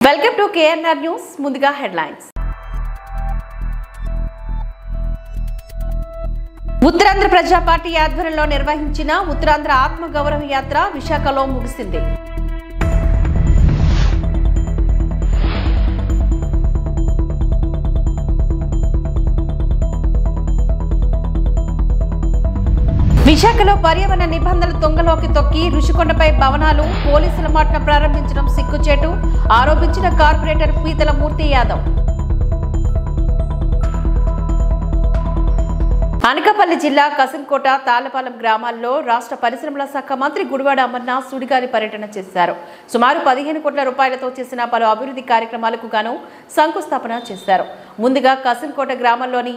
Welcome to KNR news. ముందుగా headlines. Uttarandhra ప్రజా party ఆధ్వర్యంలో నిర్వహించిన ఉత్తరాంధ్ర ఆత్మ గౌరవ యాత్ర విశాఖలో ముగిసింది. విశాఖలో పర్యావరణ నిబంధనలు తొంగలోకి తొక్కి రుషికొండపై భవనాలు పోలీసుల మాటన ప్రారంభించడం సిగ్గుచేటు ఆరోపించిన కార్పొరేటర్ పీతల మూర్తి యాదవ్. అనకాపల్లి జిల్లా కసింకోట తాళ్లపాలెం గ్రామాల్లో రాష్ట్ర పరిశ్రమల శాఖ మంత్రి గుడివాడ అమర్నాథ్ సుడిగాలి పర్యటన చేశారు. సుమారు 15 కోట్ల రూపాయలతో చేసిన పలు అభివృద్ధి కార్యక్రమాలకు గాను శంకుస్థాపన చేశారు. ముందుగా కసింకోట గ్రామంలోని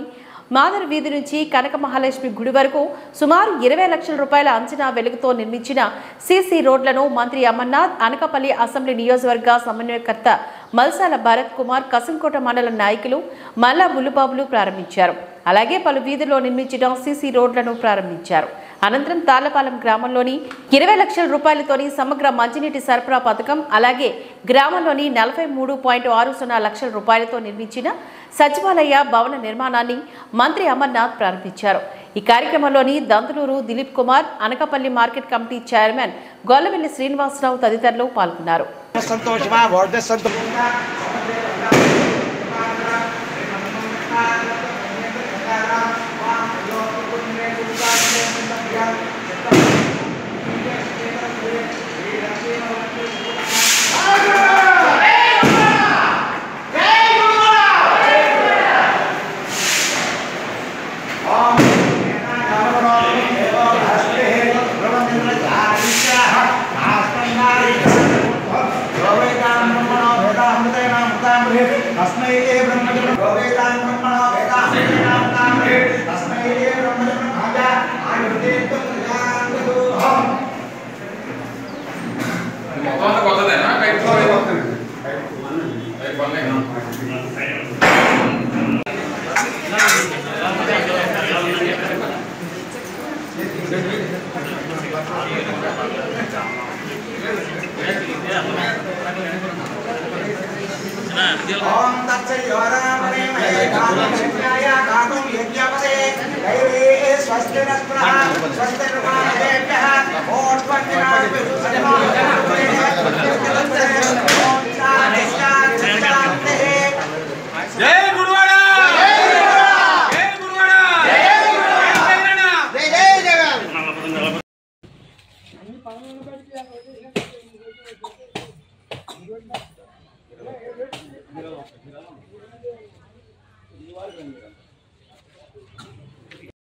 మాదర్ వీధి నుంచి కనక మహాలక్ష్మి గుడి వరకు సుమారు 20 లక్షల రూపాయల అంచనా వెలుగుతో నిర్మించిన సీసీ రోడ్లను మంత్రి అమర్నాథ్, అనకాపల్లి అసెంబ్లీ నియోజకవర్గ సమన్వయకర్త మల్సాల భరత్ కుమార్, కసింకోట మండల నాయకులు మల్లా బుల్లుబాబులు ప్రారంభించారు. అలాగే పలు వీధుల్లో నిర్మించిన సీసీ రోడ్లను ప్రారంభించారు. అనంతరం తాళ్లపాలెం గ్రామంలోని 20 లక్షల రూపాయలతోని సమగ్ర మంచినీటి సరఫరా పథకం, అలాగే గ్రామంలోని 43.60 లక్షల రూపాయలతో నిర్మించిన సచివాలయ భవన నిర్మాణాన్ని మంత్రి అమర్నాథ్ ప్రారంభించారు. ఈ కార్యక్రమంలోని Dantuluru Dilip Kumar, Anakapalli market committee chairman Gollavelli Srinivasarao తదితరులు పాల్గొన్నారు.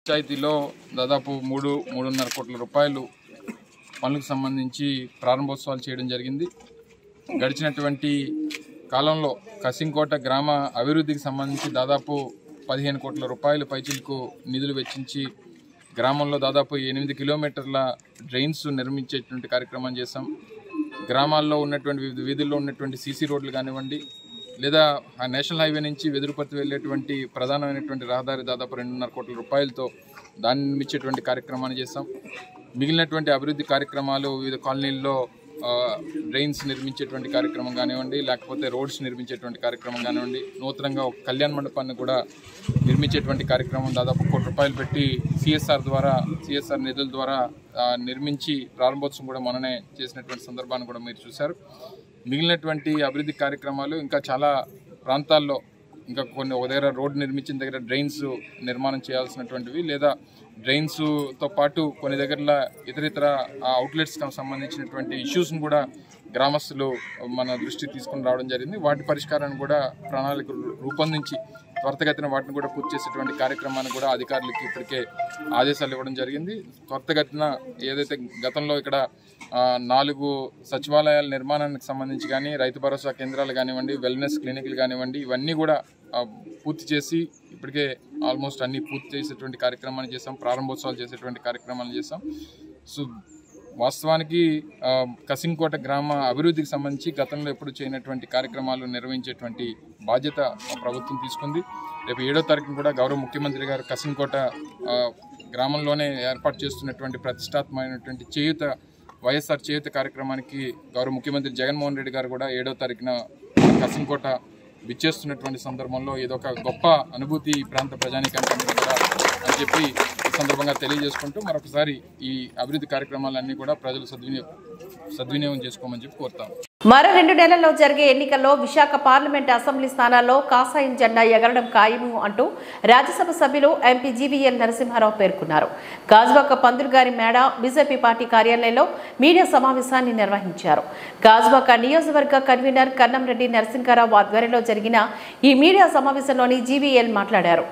పంచాయతీలో దాదాపు 3.5 కోట్ల రూపాయలు పనులకు సంబంధించి ప్రారంభోత్సవాలు చేయడం జరిగింది. గడిచినటువంటి కాలంలో కసింకోట గ్రామ అభివృద్ధికి సంబంధించి దాదాపు 15 కోట్ల రూపాయలు పైచిలకు నిధులు వెచ్చించి గ్రామంలో దాదాపు 8 కిలోమీటర్ల డ్రైన్స్ నిర్మించేటువంటి కార్యక్రమం చేశాం. గ్రామాల్లో ఉన్నటువంటి వివిధ వీధుల్లో ఉన్నటువంటి సీసీ రోడ్లు కానివ్వండి, లేదా ఆ నేషనల్ హైవే నుంచి వెదురుపర్తి వెళ్ళేటువంటి ప్రధానమైనటువంటి రహదారి దాదాపు 2.5 కోట్ల రూపాయలతో దాన్ని నిర్మించేటువంటి కార్యక్రమాన్ని చేస్తాం. మిగిలినటువంటి అభివృద్ధి కార్యక్రమాలు వివిధ కాలనీల్లో డ్రైన్స్ నిర్మించేటువంటి కార్యక్రమం కానివ్వండి, లేకపోతే రోడ్స్ నిర్మించేటువంటి కార్యక్రమం కానివ్వండి, నూతనంగా ఒక కళ్యాణ మండపాన్ని కూడా నిర్మించేటువంటి కార్యక్రమం దాదాపు 1 కోటి రూపాయలు పెట్టి సిఎస్ఆర్ నిధుల ద్వారా నిర్మించి ప్రారంభోత్సవం కూడా మొన్ననే చేసినటువంటి సందర్భాన్ని కూడా మీరు చూశారు. మిగిలినటువంటి అభివృద్ధి కార్యక్రమాలు ఇంకా చాలా ప్రాంతాల్లో ఇంకా కొన్ని ఒక దగ్గర రోడ్డు నిర్మించిన దగ్గర డ్రైన్స్ నిర్మాణం చేయాల్సినటువంటివి, లేదా డ్రైన్స్తో పాటు కొన్ని దగ్గర ఇతర అవుట్లెట్స్కి సంబంధించినటువంటి ఇష్యూస్ని కూడా గ్రామస్తులు మన దృష్టికి తీసుకుని రావడం జరిగింది. వాటి పరిష్కారాన్ని కూడా ప్రణాళిక రూపొందించి త్వరితగతిన వాటిని కూడా పూర్తి చేసేటువంటి కార్యక్రమాన్ని కూడా అధికారులకి ఇప్పటికే ఆదేశాలు ఇవ్వడం జరిగింది. త్వరితగతిన ఏదైతే గతంలో ఇక్కడ 4 సచివాలయాల నిర్మాణానికి సంబంధించి కానీ, రైతు భరోసా కేంద్రాలు కానివ్వండి, వెల్నెస్ క్లినిక్లు కానివ్వండి, ఇవన్నీ కూడా పూర్తి చేసి ఇప్పటికే ఆల్మోస్ట్ అన్నీ పూర్తి చేసేటువంటి కార్యక్రమాన్ని చేసాం. ప్రారంభోత్సవాలు చేసేటువంటి కార్యక్రమాలు చేసాం. సో వాస్తవానికి కసింకోట గ్రామ అభివృద్ధికి సంబంధించి గతంలో ఎప్పుడు చేయనటువంటి కార్యక్రమాలు నిర్వహించేటువంటి బాధ్యత ప్రభుత్వం తీసుకుంది. రేపు 7వ తారీఖున కూడా గౌరవ ముఖ్యమంత్రి గారు కసింకోట గ్రామంలోనే ఏర్పాటు చేస్తున్నటువంటి ప్రతిష్టాత్మకమైనటువంటి వైఎస్ఆర్ చేయూత కార్యక్రమానికి గౌరవ ముఖ్యమంత్రి జగన్మోహన్ రెడ్డి గారు కూడా 7వ తారీఖున కసింకోట విచ్చేస్తున్నటువంటి సందర్భంలో ఇదొక గొప్ప అనుభూతి ఈ ప్రాంత ప్రజానీకానికి కూడా అని చెప్పి ఈ సందర్భంగా తెలియజేసుకుంటూ మరొకసారి ఈ అభివృద్ధి కార్యక్రమాలన్నీ కూడా ప్రజలు సద్వినియోగం చేసుకోమని చెప్పి కోరుతాం. మరో 2 నెలల్లో జరిగే ఎన్నికల్లో విశాఖ పార్లమెంట్ అసెంబ్లీ స్థానాల్లో కాషాయం జెండా ఎగరడం ఖాయము అంటూ రాజ్యసభ సభ్యులు ఎంపీ జీవీఎల్ నరసింహారావు పేర్కొన్నారు. గాజువాక పంతులుగారి మేడ బీజేపీ పార్టీ కార్యాలయంలో మీడియా సమావేశాన్ని నిర్వహించారు. గాజువాక నియోజకవర్గ కన్వీనర్ కన్నంరెడ్డి నరసింహారావు ఆధ్వర్యంలో జరిగిన ఈ మీడియా సమావేశంలోని జీవీఎల్ మాట్లాడారు.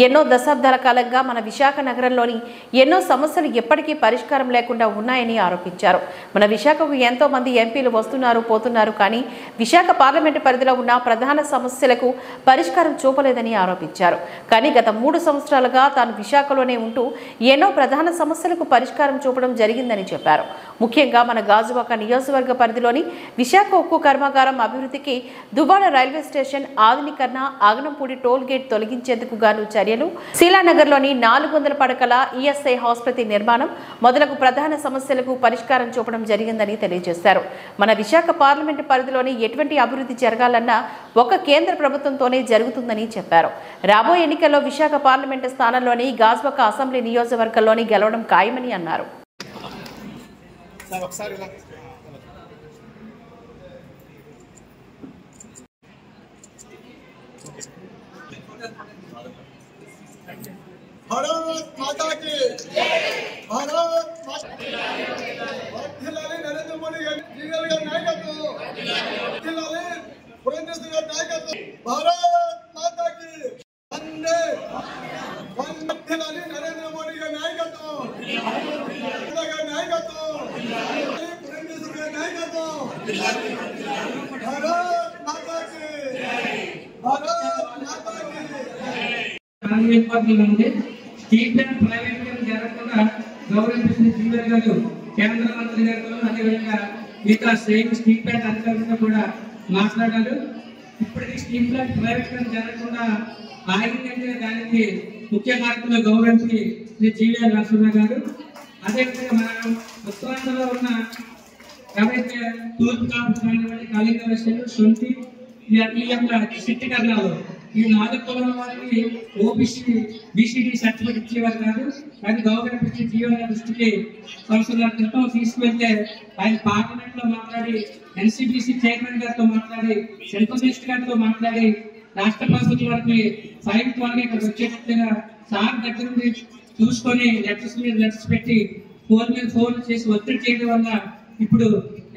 ఎన్నో దశాబ్దాల కాలంగా మన విశాఖ నగరంలోని ఎన్నో సమస్యలు ఎప్పటికీ పరిష్కారం లేకుండా ఉన్నాయని ఆరోపించారు. మన విశాఖకు ఎంతో మంది ఎంపీలు వస్తున్నారు పోతున్నారు కానీ విశాఖ పార్లమెంటు పరిధిలో ఉన్న ప్రధాన సమస్యలకు పరిష్కారం చూపలేదని ఆరోపించారు. కానీ గత 3 సంవత్సరాలుగా తాను విశాఖలోనే ఉంటూ ఎన్నో ప్రధాన సమస్యలకు పరిష్కారం చూపడం జరిగిందని చెప్పారు. ముఖ్యంగా మన గాజువాక నియోజకవర్గ పరిధిలోని విశాఖ ఉక్కు కర్మాగారం అభివృద్ధికి దువ్వాడ రైల్వే స్టేషన్ ఆధునీకరణ, ఆగనంపూడి టోల్ గేట్ తొలగించేందుకు గాను చర్యలు, శీలానగర్లోని 400 పడకల ఈఎస్ఐ ఆసుపత్రి నిర్మాణం మొదలగు ప్రధాన సమస్యలకు పరిష్కారం చూపడం జరిగిందని తెలియజేశారు. మన విశాఖ పార్లమెంటు పరిధిలోని ఎటువంటి అభివృద్ధి జరగాలన్నా ఒక కేంద్ర ప్రభుత్వంతోనే జరుగుతుందని చెప్పారు. రాబోయే ఎన్నికల్లో విశాఖ పార్లమెంటు స్థానంలోని గాజువాక అసెంబ్లీ నియోజకవర్గంలోని గెలవడం ఖాయమని అన్నారు. भारत माता की भारत नरेंद्र मोदी गारी नायकत्व पुरंदेश्वरी गारी नायकत्व भारत माता की वंदे नरेंद्र मोदी गारी नायकत्व पुरंदेश्वरी गारी नायकत्व भारत माता की స్టీల్ ప్లాంట్ ప్రైవేటీకరణ జరగకుండా గౌరవించిన జీవన్ గారు కేంద్ర మంత్రి గారితో అదేవిధంగా మిగతా స్టేట్ స్టీల్ ప్లాంట్ అధికారులతో కూడా మాట్లాడారు. ఇప్పటికీ స్టీల్ ప్లాంట్ ప్రైవేటీకరణ జరగకుండా ఆగిందంటే దానికి ముఖ్య కారకులు గౌరవించి శ్రీ జీవీఎల్ నరసింహ గారు. అదేవిధంగా మన ఉత్తరాంధ్రలో ఉన్న ఎవరైతే తూర్పు కాపు కానివ్వండి, కళింగ వయస్సులు, సొంతి ఈ యొక్క చిట్టికరణాలు ఈ 4 కులాల వారికి ఓబీసీ బీసీడీ సర్టిఫికేట్ ఇచ్చేవారు కాదు. కానీ గవర్నమెంట్ జీవన దృష్టికి సంవత్సరాల క్రితం తీసుకువెళ్తే ఆయన పార్లమెంట్ లో మాట్లాడి, ఎన్సీబీసీ చైర్మన్ గారితో మాట్లాడి, సెంట్రల్ మినిస్టర్ గారితో మాట్లాడి, రాష్ట్ర ప్రభుత్వం వారికి ఫైల్ త్వరగా ఇక్కడ వచ్చేటట్టుగా సార్ దగ్గర నుండి చూసుకొని లెటర్స్ మీద లెటర్స్ పెట్టి ఫోన్ మీద ఫోన్ చేసి ఒత్తిడి చేయడం వల్ల ఇప్పుడు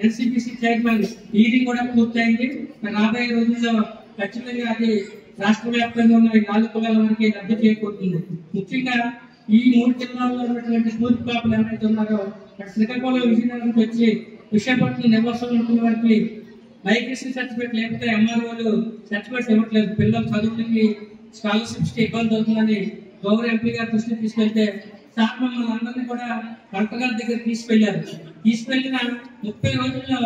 ఎన్సీబీసీ చైర్మన్ హీరింగ్ కూడా పూర్తయింది. రాబోయే రోజుల్లో ఖచ్చితంగా అది రాష్ట్ర వ్యాప్తంగా ఉన్న 4 కులాల వారికి లబ్ధి చేకూరుతుంది. ముఖ్యంగా ఈ 3 జిల్లాల్లో ఉన్నటువంటి తూర్పు కాపులు ఎవరైతే ఉన్నారో శ్రీకాకుళం, విజయనగరం నుంచి వచ్చి విశాఖపట్నం నివాసంలో ఉంటున్న వారికి మైగ్రేషన్ సర్టిఫికేట్ లేకపోతే ఎంఆర్ఓలు సర్టిఫికేట్స్ ఇవ్వట్లేదు. పిల్లలు చదువులకి స్కాలర్షిప్స్ కి ఇబ్బంది అవుతుందని గౌరవ ఎంపీ గారు దృష్టికి తీసుకెళ్తే సార్ మమ్మల్ని అందరినీ కూడా కలెక్టర్ గారి దగ్గర తీసుకెళ్లిన 30 రోజుల్లో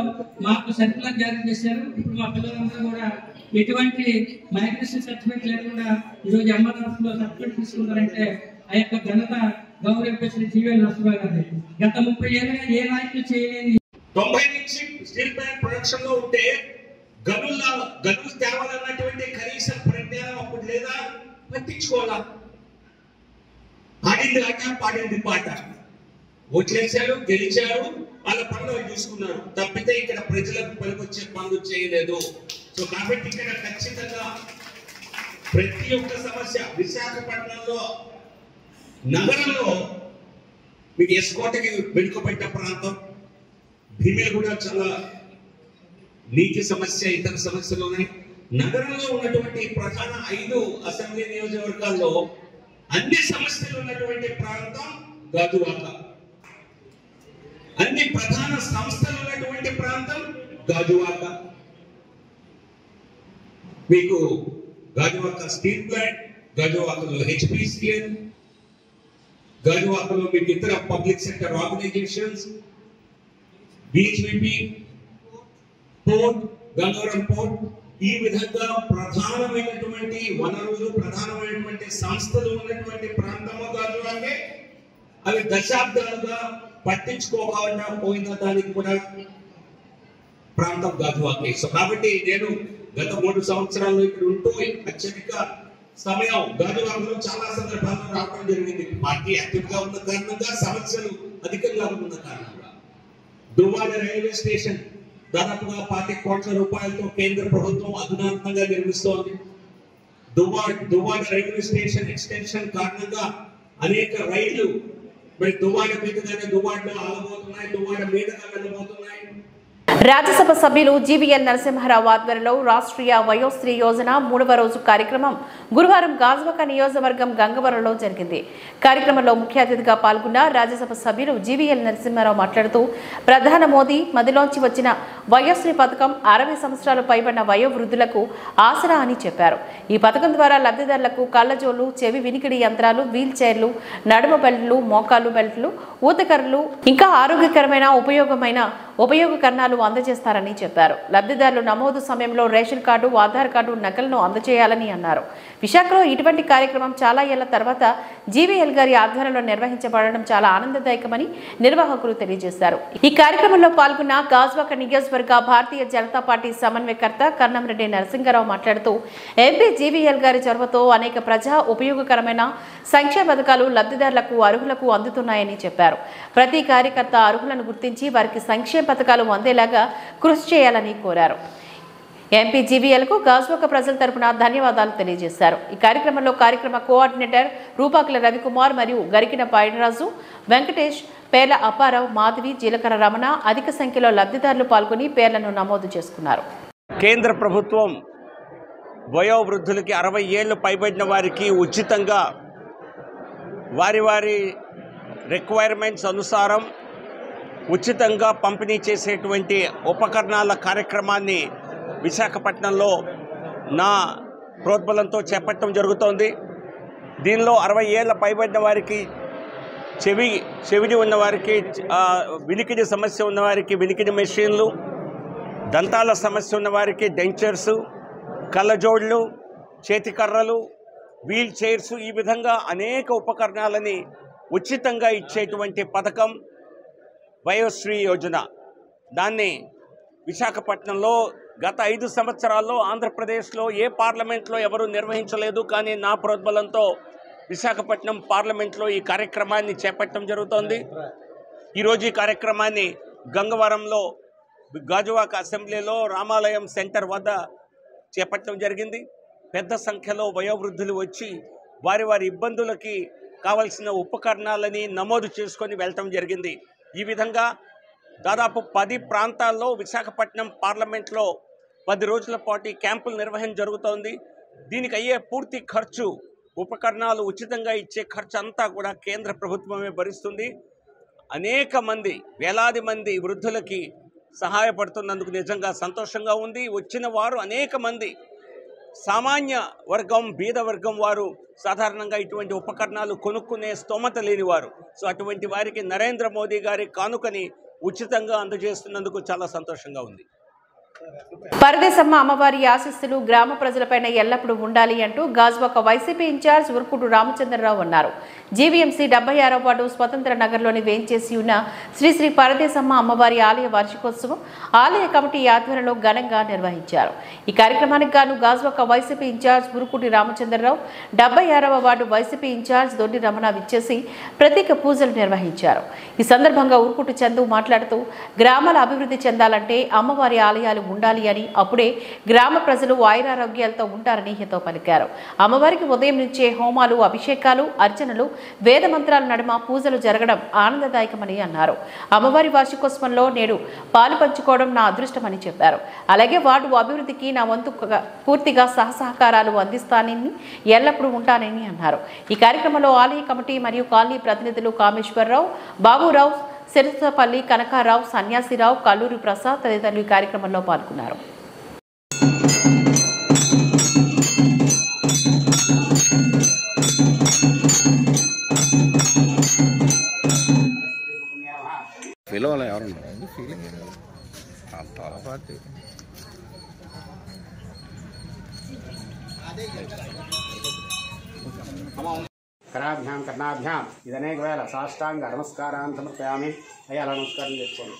మాకు సర్కులర్ జారీ చేశారు. ఇప్పుడు మా పిల్లలందరూ కూడా ఎటువంటి మైగ్రేషన్ సర్టిఫికేట్ లేకుండా ఈరోజు ఎంఆర్ఎఫ్ లో సర్టిఫికేట్ తీసుకున్నారంటే ఆ యొక్క ఘనత గౌరవ ఎంపీ శ్రీ జీవీఎల్ నరసింహ గారు. గత 30 ఏళ్ళుగా ఏ నాయకులు చేయలేని 90 నుంచి స్టీల్ ప్లాంట్ ప్రొడక్షన్ లో ఉంటే గనులు తేవాలన్నటువంటి కనీస ప్రజ్ఞానం అప్పుడు లేదా, పట్టించుకోవాలా. ఆడింది ఆట, పాడింది పాట. ఓట్లేశారు, గెలిచారు, వాళ్ళ పనులు చూసుకున్నారు తప్పితే ఇక్కడ ప్రజలకు పనికొచ్చే పనులు చేయలేదు. సో కాబట్టి ఇక్కడ ఖచ్చితంగా ప్రతి ఒక్క సమస్య విశాఖపట్నంలో నగరంలో మీకు ఎస్కోటకి వెనుకబడ్డ ప్రాంతం, భీమిలు కూడా చాలా నీటి సమస్య, ఇతర సమస్యలు ఉన్నాయి. నగరంలో ఉన్నటువంటి ప్రధాన 5 అసెంబ్లీ నియోజకవర్గాల్లో అన్ని సమస్యలు ఉన్నటువంటి ప్రాంతం గాజువాక. అన్ని ప్రధాన సంస్థలు ఉన్నటువంటి ప్రాంతం గాజువాక. మీకు గాజువాక స్టీల్ ప్లాంట్, గాజువాకలో హెచ్పిసిఎల్, గాజువాకలో మీకు ఇతర public sector organisations, BHVP, port, Gangavaram port, ఈ విధంగా ప్రధానమైనటువంటి వనరులు, ప్రధానమైనటువంటి సంస్థలు ఉన్నటువంటి ప్రాంతము గాజువాకే. అవి దశాబ్దాలుగా పట్టించుకోకుండా పోయిన దానికి కూడా ప్రాంతం గాజువాకే. సో కాబట్టి నేను గత 3 సంవత్సరాల్లో ఇక్కడ ఉంటూ అత్యధిక సమయం గాజువాకలో చాలా సందర్భాల్లో రావడం జరిగింది. పార్టీ యాక్టివ్ గా ఉన్న కారణంగా, సమస్యలు అధికంగా ఉన్న కారణంగా. దువ్వాడ రైల్వే స్టేషన్ దాదాపుగా 25 కోట్ల రూపాయలతో కేంద్ర ప్రభుత్వం అధునాతనంగా నిర్మిస్తోంది. దువ్వాడ రైల్వే స్టేషన్ ఎక్స్టెన్షన్ కారణంగా అనేక రైళ్లు మరి దువ్వాడ మీదుగానే దువ్వాడలో ఆగబోతున్నాయి, దువ్వాడ మీదుగా వెళ్ళబోతున్నాయి. రాజ్యసభ సభ్యులు జీవీఎల్ నరసింహారావు ఆధ్వర్యంలో రాష్ట్రీయ వయోశ్రీ యోజన 3వ రోజు కార్యక్రమం గురువారం గాజువాక నియోజకవర్గం గంగవరంలో జరిగింది. కార్యక్రమంలో ముఖ్య అతిథిగా పాల్గొన్న రాజ్యసభ సభ్యులు జీవీఎల్ నరసింహారావు మాట్లాడుతూ ప్రధాని మోదీ మదిలోంచి వచ్చిన వయోశ్రీ పథకం 60 సంవత్సరాలు పైబడిన వయోవృద్ధులకు ఆసరా అని చెప్పారు. ఈ పథకం ద్వారా లబ్ధిదారులకు కళ్లజోళ్లు, చెవి వినికిడి యంత్రాలు, వీల్ చైర్లు, నడుము బెల్ట్లు, మోకాలు బెల్ట్లు, ఊతకర్రలు ఇంకా ఆరోగ్యకరమైన ఉపయోగకరణాలు అందజేస్తారని చెప్పారు. లబ్ధిదారులు నమోదు సమయంలో రేషన్ కార్డు, ఆధార్ కార్డు నకలను అందజేయాలని అన్నారు. విశాఖలో ఇటువంటి కార్యక్రమం చాలా ఏళ్ల తర్వాత జీవీఎల్ గారి ఆధ్వర్యంలో నిర్వహించబడడం చాలా ఆనందదాయకమని నిర్వాహకులు తెలియజేశారు. ఈ కార్యక్రమంలో పాల్గొన్న గాజువాక నియోజకవర్గ భారతీయ జనతా పార్టీ సమన్వయకర్త కర్ణంరెడ్డి నరసింహారావు మాట్లాడుతూ ఎంపీ జీవీఎల్ గారి చొరవతో అనేక ప్రజా ఉపయోగకరమైన సంక్షేమ పథకాలు లబ్ధిదారులకు అర్హులకు అందుతున్నాయని చెప్పారు. ప్రతి కార్యకర్త అర్హులను గుర్తించి వారికి సంక్షేమ పథకాలు అందేలాగా కృషి చేయాలని కోరారు. ఎంపీ జీవీఎల్కు గాజువాక ప్రజల తరపున ధన్యవాదాలు తెలియజేశారు. ఈ కార్యక్రమంలో కార్యక్రమ కోఆర్డినేటర్ రూపాకుల రవికుమార్ మరియు గరికిన పాయనరాజు, వెంకటేష్, పేర్ల అప్పారావు, మాధవి, జీలకర్ర రమణ అధిక సంఖ్యలో లబ్ధిదారులు పాల్గొని పేర్లను నమోదు చేసుకున్నారు. కేంద్ర ప్రభుత్వం వయోవృద్ధులకి 60 ఏళ్లు పైబడిన వారికి ఉచితంగా వారి రిక్వైర్మెంట్స్ అనుసారం ఉచితంగా పంపిణీ చేసేటువంటి ఉపకరణాల కార్యక్రమాన్ని విశాఖపట్నంలో నా ప్రోద్బలంతో చేపట్టడం జరుగుతోంది. దీనిలో 60 ఏళ్ల పైబడిన వారికి, చెవిడి ఉన్నవారికి, వినికిడి సమస్య ఉన్నవారికి వినికిడి మెషిన్లు, దంతాల సమస్య ఉన్నవారికి డెంచర్స్, కళ్ళజోళ్ళు, చేతికర్రలు, వీల్ చైర్స్, ఈ విధంగా అనేక ఉపకరణాలని ఉచితంగా ఇచ్చేటువంటి పథకం వయోశ్రీ యోజన. దాన్ని విశాఖపట్నంలో గత 5 సంవత్సరాల్లో ఆంధ్రప్రదేశ్లో ఏ పార్లమెంట్లో ఎవరూ నిర్వహించలేదు. కానీ నా ప్రోద్బలంతో విశాఖపట్నం పార్లమెంట్లో ఈ కార్యక్రమాన్ని చేపట్టడం జరుగుతోంది. ఈరోజు ఈ కార్యక్రమాన్ని గంగవరంలో గాజువాక అసెంబ్లీలో రామాలయం సెంటర్ వద్ద చేపట్టడం జరిగింది. పెద్ద సంఖ్యలో వయోవృద్ధులు వచ్చి వారి ఇబ్బందులకి కావలసిన ఉపకరణాలని నమోదు చేసుకొని వెళ్ళటం జరిగింది. ఈ విధంగా దాదాపు 10 ప్రాంతాల్లో విశాఖపట్నం పార్లమెంట్లో 10 రోజుల పాటు క్యాంపులు నిర్వహణ జరుగుతోంది. దీనికి అయ్యే పూర్తి ఖర్చు, ఉపకరణాలు ఉచితంగా ఇచ్చే ఖర్చు అంతా కూడా కేంద్ర ప్రభుత్వమే భరిస్తుంది. అనేక మంది, వేలాది మంది వృద్ధులకి సహాయపడుతున్నందుకు నిజంగా సంతోషంగా ఉంది. వచ్చిన వారు అనేక మంది సామాన్య వర్గం, బీద వర్గం వారు సాధారణంగా ఇటువంటి ఉపకరణాలు కొనుక్కునే స్తోమత లేనివారు. సో అటువంటి వారికి నరేంద్ర మోదీ గారి కానుకని ఉచితంగా అందజేస్తున్నందుకు చాలా సంతోషంగా ఉంది. పరదేశమ్మ అమ్మవారి ఆశీస్సులు గ్రామ ప్రజలపైన ఎల్లప్పుడూ ఉండాలి అంటూ గాజువాక వైసీపీ ఇన్ఛార్జ్ ఉరుకుడు రామచంద్రరావు అన్నారు. జీవీఎంసీ 76వ వార్డు స్వతంత్ర నగర్లోని వేంచేసి ఉన్న శ్రీ శ్రీ పరదేశమ్మ అమ్మవారి ఆలయ వార్షికోత్సవం ఆలయ కమిటీ ఆధ్వర్యంలో ఘనంగా నిర్వహించారు. ఈ కార్యక్రమానికి గాను గాజువాక వైసీపీ ఇన్ఛార్జ్ ఉరుకుడి రామచంద్రరావు, 76వ ward YCP incharge Doddi Ramana విచ్చేసి ప్రత్యేక పూజలు నిర్వహించారు. ఈ సందర్భంగా ఉరుకుటి చందు మాట్లాడుతూ గ్రామాల అభివృద్ధి చెందాలంటే అమ్మవారి ఆలయాలు ఉండాలి అని, అప్పుడే గ్రామ ప్రజలు ఆయురారోగ్యాలతో ఉంటారని హితవు పలికారు. అమ్మవారికి ఉదయం నుంచే హోమాలు, అభిషేకాలు, అర్చనలు, వేద మంత్రాల నడుమ పూజలు జరగడం ఆనందదాయకమని అన్నారు. అమ్మవారి వార్షికోత్సవంలో నేడు పాలు పంచుకోవడం నా అదృష్టమని చెప్పారు. అలాగే వార్డు అభివృద్ధికి నా వంతు పూర్తిగా సహసహకారాలు అందిస్తానని, ఎల్లప్పుడూ ఉంటానని అన్నారు. ఈ కార్యక్రమంలో ఆలయ కమిటీ మరియు కాలనీ ప్రతినిధులు కామేశ్వరరావు, బాబురావు, సిరసపల్లి కనకారావు, సన్యాసిరావు, కల్లూరి ప్రసాద్ తదితరులు ఈ కార్యక్రమంలో పాల్గొన్నారు. కరాభ్యాం కర్ణాభ్యాం ఇదనేక వేళ సాష్టాంగ నమస్కారాన్ని సమర్పయామి. అయ్యా అలా నమస్కారం చేసుకోండి.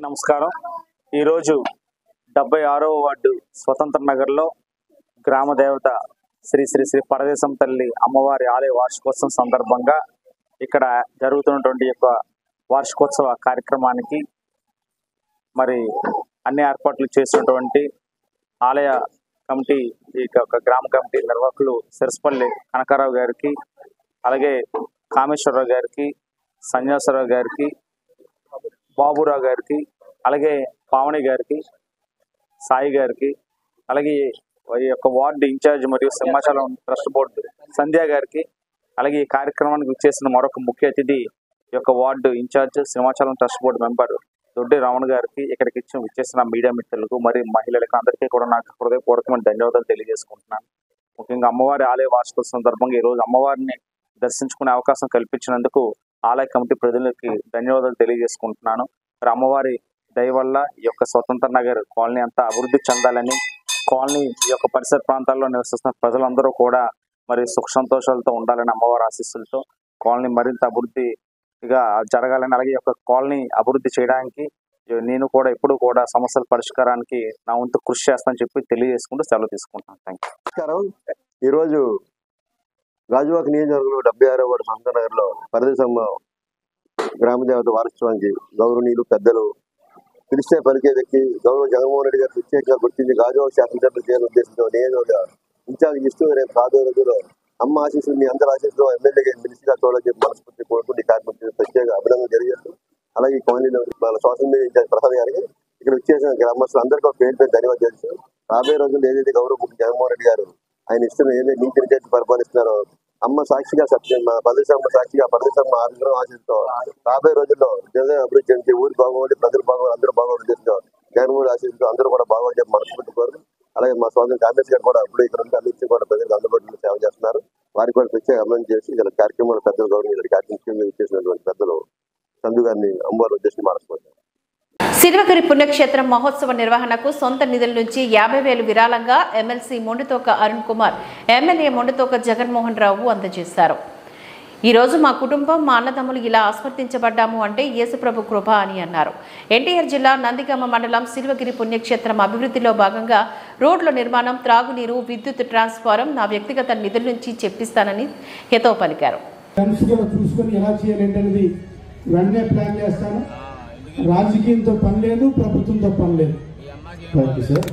నమస్కారం. ఈరోజు 76వ వార్డు స్వతంత్ర నగర్లో గ్రామ దేవత శ్రీ శ్రీ శ్రీ పరదేశం తల్లి అమ్మవారి ఆలయ వార్షికోత్సవం సందర్భంగా ఇక్కడ జరుగుతున్నటువంటి యొక్క వార్షికోత్సవ కార్యక్రమానికి మరి అన్ని ఏర్పాట్లు చేసినటువంటి ఆలయ కమిటీ ఈ యొక్క గ్రామ కమిటీ నిర్వాహకులు సిరసపల్లి కనకారావు గారికి, అలాగే కామేశ్వరరావు గారికి, సన్యాసరావు గారికి, బాబురావు గారికి, అలాగే పావని గారికి, సాయి గారికి, అలాగే ఈ యొక్క వార్డు ఇన్ఛార్జ్ మరియు సింహాచలం ట్రస్ట్ బోర్డు సంధ్య గారికి, అలాగే ఈ కార్యక్రమానికి విచ్చేసిన మరొక ముఖ్య అతిథి ఈ యొక్క ward incharge Simhachalam trust board member Doddi Ravan గారికి, ఇక్కడికి విచ్చేసిన మీడియా మిత్రులకు మరియు మహిళలకు అందరికీ కూడా నాకు హృదయపూర్వకమైన ధన్యవాదాలు తెలియజేసుకుంటున్నాను. ముఖ్యంగా అమ్మవారి ఆలయ వార్షికోత్సవం సందర్భంగా ఈరోజు అమ్మవారిని దర్శించుకునే అవకాశం కల్పించినందుకు ఆలయ కమిటీ ప్రజలకి ధన్యవాదాలు తెలియజేసుకుంటున్నాను. మరి అమ్మవారి దయ వల్ల ఈ యొక్క స్వతంత్ర నగర్ కాలనీ అంతా అభివృద్ధి చెందాలని, కాలనీ ఈ యొక్క పరిసర ప్రాంతాల్లో నివసిస్తున్న ప్రజలందరూ కూడా మరి సుఖ సంతోషాలతో ఉండాలని అమ్మవారి ఆశీస్సులతో కాలనీ మరింత అభివృద్ధిగా జరగాలని, అలాగే ఈ యొక్క కాలనీ అభివృద్ధి చేయడానికి నేను కూడా ఎప్పుడు కూడా సమస్యల పరిష్కారానికి నా వంతు కృషి చేస్తానని చెప్పి తెలియజేసుకుంటూ సెలవు తీసుకుంటాను. Thank you. నమస్కారం. ఈరోజు గాజువాక నియోజకవర్గంలో 76వ వార్డు స్వతంత్ర నగర్లో పరదేశమ్మ గ్రామ దేవత వార్షికోత్సవానికి గౌరవనీయులు పెద్దలు పిలిస్తే పలికే వ్యక్తి గౌరవ జగన్మోహన్ రెడ్డి గారు ప్రత్యేకంగా గుర్తించి గాజువాక శాసనసభ్యులు చేయాలని ఉద్దేశంతో నియోజకవర్గ ఇన్ఛార్జ్ ఇస్తూ రేపు రాబోయే రోజుల్లో అమ్మ ఆశీస్సులు మీ అందరి ఆశీస్సులు ఎమ్మెల్యేగా మినిస్టర్గా చూడాలని చెప్పి మనస్ఫూర్తి కోరుకుంటూ ఈ కార్యక్రమం ప్రత్యేక అభినందనలు తెలియజేస్తూ, అలాగే ఈ కాలనీలో మన సోషల్ మీడియా ఇన్ఛార్జ్ ప్రసాద్ గారికి ఇక్కడ వచ్చేసిన గ్రామస్తులు అందరికీ పేరు పేరు ధన్యవాదాలు తెలుసు. రాబోయే రోజుల్లో ఏదైతే గౌరవ ముఖ్య జగన్మోహన్ రెడ్డి గారు ఆయన ఇస్తున్న ఏదైతే నీతి నిజాయితీ పరిపాలిస్తున్నారో అమ్మ సాక్షిగా సత్యం పరదేశమ్మ సాక్షిగా పరదేశమ్మ ఆనందం ఆశిస్తూ రాబోయే రోజుల్లో జగన్ అభివృద్ధి చెంది ఊరి బాగోవాలి, ప్రజలు బాగోవాలి, అందరూ బాగోవాలి చేస్తూ జగన్మోహన్ ఆశిస్తూ అందరూ కూడా బాగోవాలి చెప్పి మనస్ఫూర్తి కోరు. అలాగే మా సోదరు కాంగ్రెస్ గారు కూడా అప్పుడు ఇక్కడ ఉంటే అన్నింటి కూడా ప్రజలకు అందుబాటులో సేవ చేస్తున్నారు. వారికి కూడా ప్రత్యేక అభివృద్ధి చేసి ఇలా కార్యక్రమాలు పెద్దలు గౌరవం కార్యక్రమం చేసినటువంటి పెద్దలు సంధు గారిని అమ్మవారి ఉద్దేశం మార్చుకుంటారు. సిల్వగిరి పుణ్యక్షేత్రం మహోత్సవ నిర్వహణకు సొంత నిధుల నుంచి 50,000 విరాళంగా ఎమ్మెల్సీ మొండుతోక అరుణ్ కుమార్, ఎమ్మెల్యే మొండుతోక జగన్మోహన్ రావు అందజేశారు. ఈరోజు మా కుటుంబం, మా అన్నదమ్ములు ఇలా ఆస్మర్తించబడ్డాము అంటే యేసుప్రభు కృప అని అన్నారు. ఎన్టీఆర్ జిల్లా నందిగామ మండలం సిల్వగిరి పుణ్యక్షేత్రం అభివృద్ధిలో భాగంగా రోడ్ల నిర్మాణం, త్రాగునీరు, విద్యుత్ ట్రాన్స్ఫారం నా వ్యక్తిగత నిధుల నుంచి చెప్పిస్తానని హితవు పలికారు. వెంటనే ప్లాన్ చేస్తాను. రాజకీయంతో పని లేదు, ప్రభుత్వంతో పని లేదు. ఓకే సార్,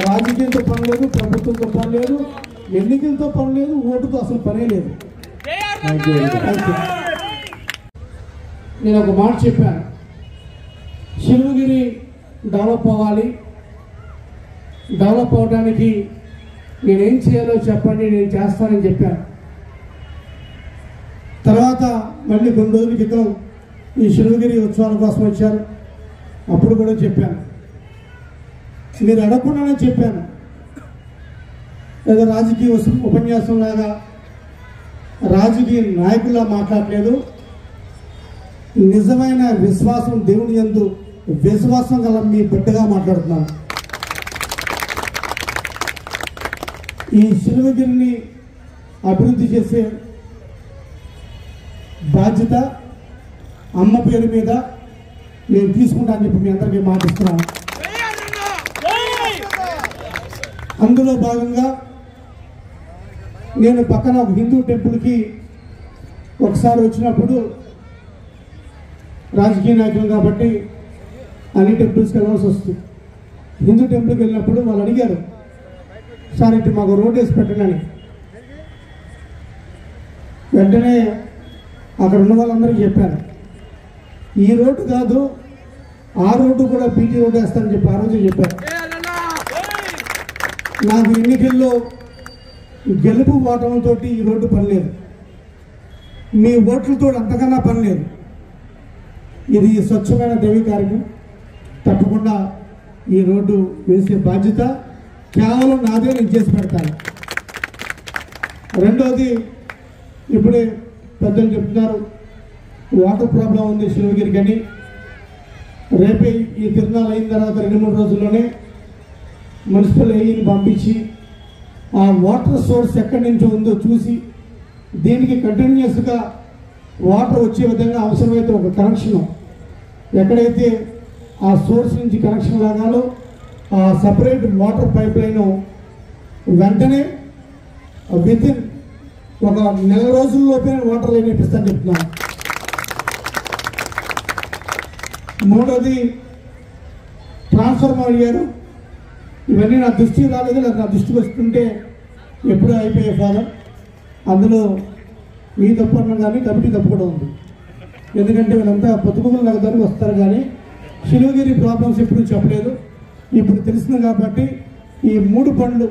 రాజకీయంతో పని లేదు, ప్రభుత్వంతో పని లేదు, ఎన్నికలతో పని లేదు, ఓటుతో అసలు పనే లేదు. నేను ఒక మాట చెప్పాను, శివగిరి డెవలప్ అవ్వాలి, డెవలప్ అవడానికి నేనేం చేయాలో చెప్పండి, నేను చేస్తానని చెప్పాను. తర్వాత మళ్ళీ కొన్ని రోజుల క్రితం ఈ శివగిరి ఉత్సవాల కోసం వచ్చారు, అప్పుడు కూడా చెప్పాను, మీరు అడగకుండానే చెప్పాను. ఏదో రాజకీయ ఉపన్యాసం లాగా రాజకీయ నాయకుల్లా మాట్లాడలేదు, నిజమైన విశ్వాసం, దేవుని యందు విశ్వాసం గల మీ బిడ్డగా మాట్లాడుతున్నాను. ఈ శివగిరిని అభివృద్ధి చేసే బాధ్యత అమ్మ పేరు మీద నేను తీసుకుంటానని చెప్పి మీ అందరికీ మాటిస్తున్నాను. అందులో భాగంగా నేను పక్కన ఒక హిందూ టెంపుల్కి ఒకసారి వచ్చినప్పుడు, రాజకీయ నాయకులు కాబట్టి అన్ని టెంపుల్స్కి వెళ్ళాల్సి వస్తుంది. హిందూ టెంపుల్కి వెళ్ళినప్పుడు వాళ్ళు అడిగారు, సార్ ఇటు మాకు రోడ్ వేసి పెట్టండి. వెంటనే అక్కడ ఉన్న వాళ్ళందరికీ చెప్పాను, ఈ రోడ్డు కాదు ఆ రోడ్డు కూడా బీటీ రోడ్డు వేస్తానని చెప్పి ఆ రోజు చెప్పాను. నాకు ఎన్నికల్లో గెలుపు ఓటములతో ఈ రోడ్డు పనిలేదు. మీ ఓట్లతో అంతకన్నా పని లేదు. ఇది స్వచ్ఛమైన దైవ కార్యక్రమం. తప్పకుండా ఈ రోడ్డు వేసే బాధ్యత కేవలం నాదే, నేను చేసి పెడతాను. రెండోది, ఇప్పుడే పెద్దలు చెప్తున్నారు వాటర్ ప్రాబ్లం ఉంది శివగిరికి అని. రేపే ఈ తిరునాళ్ళు అయిన తర్వాత 2-3 రోజుల్లోనే మున్సిపల్ ఏఈని పంపించి ఆ వాటర్ సోర్స్ ఎక్కడి నుంచో ఉందో చూసి దీనికి కంటిన్యూస్గా వాటర్ వచ్చే విధంగా అవసరమైతే ఒక కనెక్షన్ ఎక్కడైతే ఆ సోర్స్ నుంచి కనెక్షన్ లాగాలో ఆ సపరేట్ వాటర్ పైప్ లైన్ వెంటనే వితిన్ ఒక 1 రోజుల్లోపే వాటర్ లైన్ ఇప్పిస్తాను చెప్తున్నాను. మూడోది, ట్రాన్స్ఫార్మర్ అయ్యారు. ఇవన్నీ నా దృష్టికి రాలేదు, లేదా నా దృష్టికి వస్తుంటే ఎప్పుడూ అయిపోయే ఫాదర్. అందులో మీ తప్పు అన్నా కానీ కమిటీ తప్పు కూడా ఉంది. ఎందుకంటే వీళ్ళంతా పొత్తుకులు నగదానికి వస్తారు కానీ శిలువగిరి ప్రాబ్లమ్స్ ఎప్పుడు చెప్పలేదు. ఇప్పుడు తెలిసింది కాబట్టి ఈ 3 పనులు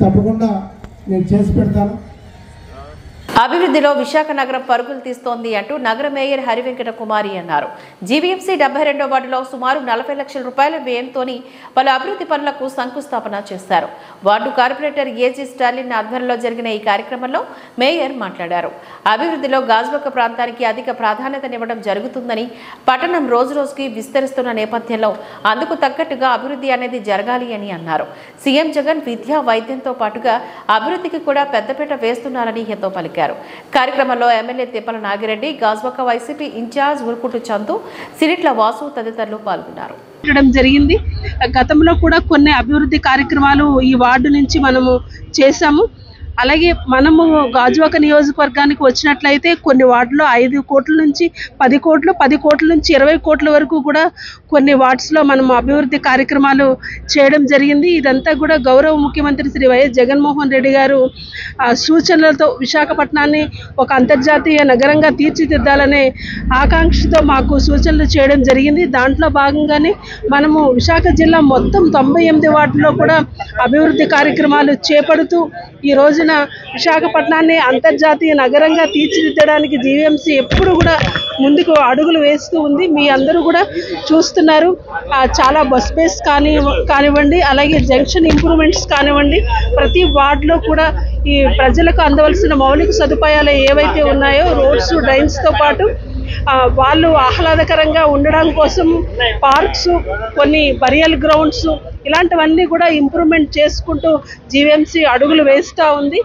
తప్పకుండా నేను చేసి పెడతాను. అభివృద్ధిలో విశాఖ నగరం పరుగులు తీస్తోంది అంటూ నగర మేయర్ హరివెంకట కుమారి అన్నారు. జీవీఎంసీ 72వ వార్డులో సుమారు 40 లక్షల రూపాయల వ్యయంతోని పలు అభివృద్ధి పనులకు శంకుస్థాపన చేశారు. వార్డు కార్పొరేటర్ ఏజీ స్టాలిన్ ఆధ్వర్యంలో జరిగిన ఈ కార్యక్రమంలో మేయర్ మాట్లాడారు. అభివృద్ధిలో గాజువాక ప్రాంతానికి అధిక ప్రాధాన్యతనివ్వడం జరుగుతుందని, పట్టణం రోజురోజుకి విస్తరిస్తున్న నేపథ్యంలో అందుకు తగ్గట్టుగా అభివృద్ధి అనేది జరగాలి అని అన్నారు. సీఎం జగన్ విద్యా, వైద్యంతో పాటుగా అభివృద్ధికి కూడా పెద్దపీట వేస్తున్నారని హితో పలికారు. కార్యక్రమంలో ఎమ్మెల్యే తిప్పల నాగిరెడ్డి, గాజువాక వైసీపీ ఇన్ఛార్జ్ ఉరుకుటు చందు, సిరిట్ల వాసు తదితరులు పాల్గొన్నారు. జరిగింది. గతంలో కూడా కొన్ని అభివృద్ధి కార్యక్రమాలు ఈ వార్డు నుంచి మనము చేశాము. అలాగే మనము గాజువాక నియోజకవర్గానికి వచ్చినట్లయితే కొన్ని వార్డులో 5 కోట్ల నుంచి 10 కోట్లు, 10 కోట్ల నుంచి 20 కోట్ల వరకు కూడా కొన్ని వార్డ్స్లో మనం అభివృద్ధి కార్యక్రమాలు చేయడం జరిగింది. ఇదంతా కూడా గౌరవ ముఖ్యమంత్రి శ్రీ వైఎస్ జగన్మోహన్ రెడ్డి గారు సూచనలతో విశాఖపట్నాన్ని ఒక అంతర్జాతీయ నగరంగా తీర్చిదిద్దాలనే ఆకాంక్షతో మాకు సూచనలు చేయడం జరిగింది. దాంట్లో భాగంగానే మనము విశాఖ జిల్లా మొత్తం 98 వార్డుల్లో కూడా అభివృద్ధి కార్యక్రమాలు చేపడుతూ ఈ రోజున విశాఖపట్నాన్ని అంతర్జాతీయ నగరంగా తీర్చిదిద్దడానికి జీవీఎంసీ ఎప్పుడు కూడా ముందుకు అడుగులు వేస్తూ ఉంది. మీ అందరూ కూడా చూస్తున్నారు. చాలా బస్ స్పేస్ కానివ్వండి, అలాగే జంక్షన్ ఇంప్రూవ్మెంట్స్ కానివ్వండి, ప్రతి వార్డులో కూడా ఈ ప్రజలకు అందవలసిన మౌలిక సదుపాయాలు ఏవైతే ఉన్నాయో రోడ్స్, డ్రైన్స్తో పాటు వాళ్ళు ఆహ్లాదకరంగా ఉండడం కోసం పార్క్స్, కొన్ని బరియల్ గ్రౌండ్స్, ఇలాంటివన్నీ కూడా ఇంప్రూవ్మెంట్ చేసుకుంటూ జీవీఎంసీ అడుగులు వేస్తూ ఉంది.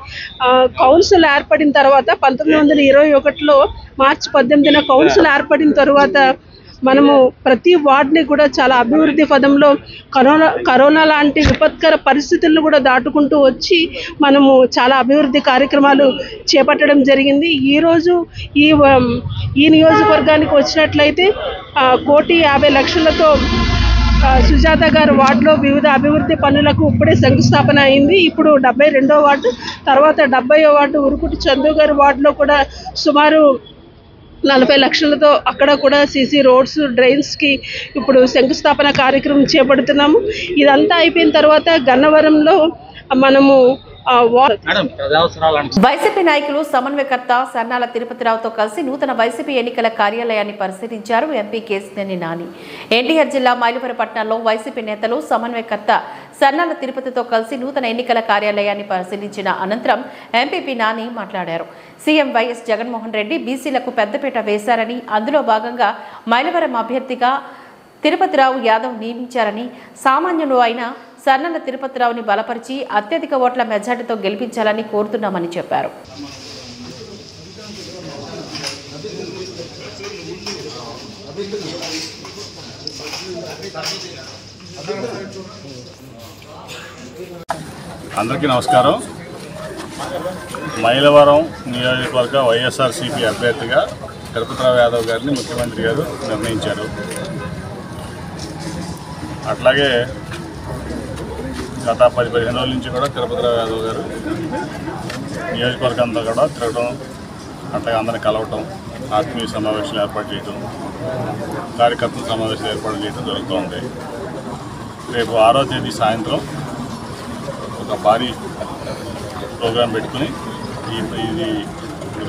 కౌన్సిల్ ఏర్పడిన తర్వాత 1921లో మార్చి 18న కౌన్సిల్ ఏర్పడిన తర్వాత మనము ప్రతి వార్డుని కూడా చాలా అభివృద్ధి పదంలో కరోనా లాంటి విపత్కర పరిస్థితులను కూడా దాటుకుంటూ వచ్చి మనము చాలా అభివృద్ధి కార్యక్రమాలు చేపట్టడం జరిగింది. ఈరోజు ఈ నియోజకవర్గానికి వచ్చినట్లయితే 1,50,00,000లతో సుజాత గారు వార్డులో వివిధ అభివృద్ధి పనులకు ఇప్పుడే శంకుస్థాపన అయింది. ఇప్పుడు 72వ వార్డు, తర్వాత 70వ వార్డు ఉరుకుటి చందు గారి వార్డులో కూడా సుమారు 40 లక్షలతో అక్కడ కూడా సీసీ రోడ్స్, డ్రైన్స్కి ఇప్పుడు శంకుస్థాపన కార్యక్రమం చేపడుతున్నాము. ఇదంతా అయిపోయిన తర్వాత గన్నవరంలో మనము వైసీపీ నాయకులు సమన్వయకర్త సన్నాల తిరుపతిరావుతో కలిసి నూతన వైసీపీ ఎన్నికల కార్యాలయాన్ని పరిశీలించారు ఎంపీ కేశినేని నాని. ఎన్టీఆర్ జిల్లా మైలవరం పట్టణంలో వైసీపీ నేతలు సమన్వయకర్త సన్నాల తిరుపతితో కలిసి నూతన ఎన్నికల కార్యాలయాన్ని పరిశీలించిన అనంతరం ఎంపీపీ నాని మాట్లాడారు. సీఎం వైఎస్ జగన్మోహన్ రెడ్డి బీసీలకు పెద్దపీట వేశారని, అందులో భాగంగా మైలవరం అభ్యర్థిగా తిరుపతిరావు యాదవ్ నియమించారని, సామాన్యుడు అయిన సన్నాల తిరుపతిరావుని బలపరిచి అత్యధిక ఓట్ల మెజార్టీతో గెలిపించాలని కోరుతున్నామని చెప్పారు. అందరికీ నమస్కారం. మైలవరం నియోజకవర్గ వైఎస్ఆర్సీపీ అభ్యర్థిగా తిరుపతిరావు యాదవ్ గారిని ముఖ్యమంత్రి గారు నిర్ణయించారు. అట్లాగే గత 10-15 రోజుల నుంచి కూడా తిరుపతిరావు యాదవ్ గారు నియోజకవర్గం అంతా కూడా తిరగడం, అట్లాగే అందరిని కలవటం, ఆత్మీయ సమావేశాలు ఏర్పాటు చేయడం, కార్యకర్తల సమావేశాలు ఏర్పాటు చేయడం జరుగుతోంది. రేపు 6వ తేదీ సాయంత్రం ఒక భారీ ప్రోగ్రాం పెట్టుకుని ఇది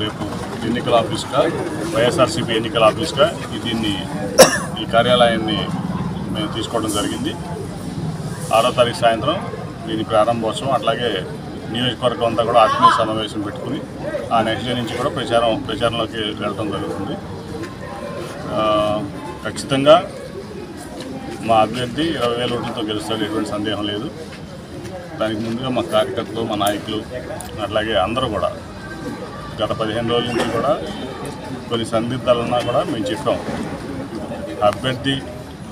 రేపు ఎన్నికల ఆఫీస్గా వైఎస్ఆర్సీపీ ఎన్నికల ఆఫీస్గా ఈ కార్యాలయాన్ని మేము తీసుకోవడం జరిగింది. 6వ తారీఖు సాయంత్రం దీని ప్రారంభోత్సవం, అట్లాగే నియోజకవర్గం అంతా కూడా ఆత్మీయ సమావేశం పెట్టుకుని ఆ నెక్స్ట్ డే నుంచి కూడా ప్రచారంలోకి వెళ్ళడం జరుగుతుంది. ఖచ్చితంగా మా అభ్యర్థి 20,000 ఓట్లతో గెలుస్తాడు, ఎటువంటి సందేహం లేదు. దానికి ముందుగా మా కార్యకర్తలు, మా నాయకులు, అట్లాగే అందరూ కూడా గత 15 రోజుల నుంచి కూడా కొన్ని సందిగ్ధాలున్నా కూడా మేము చెప్పాం, అభ్యర్థి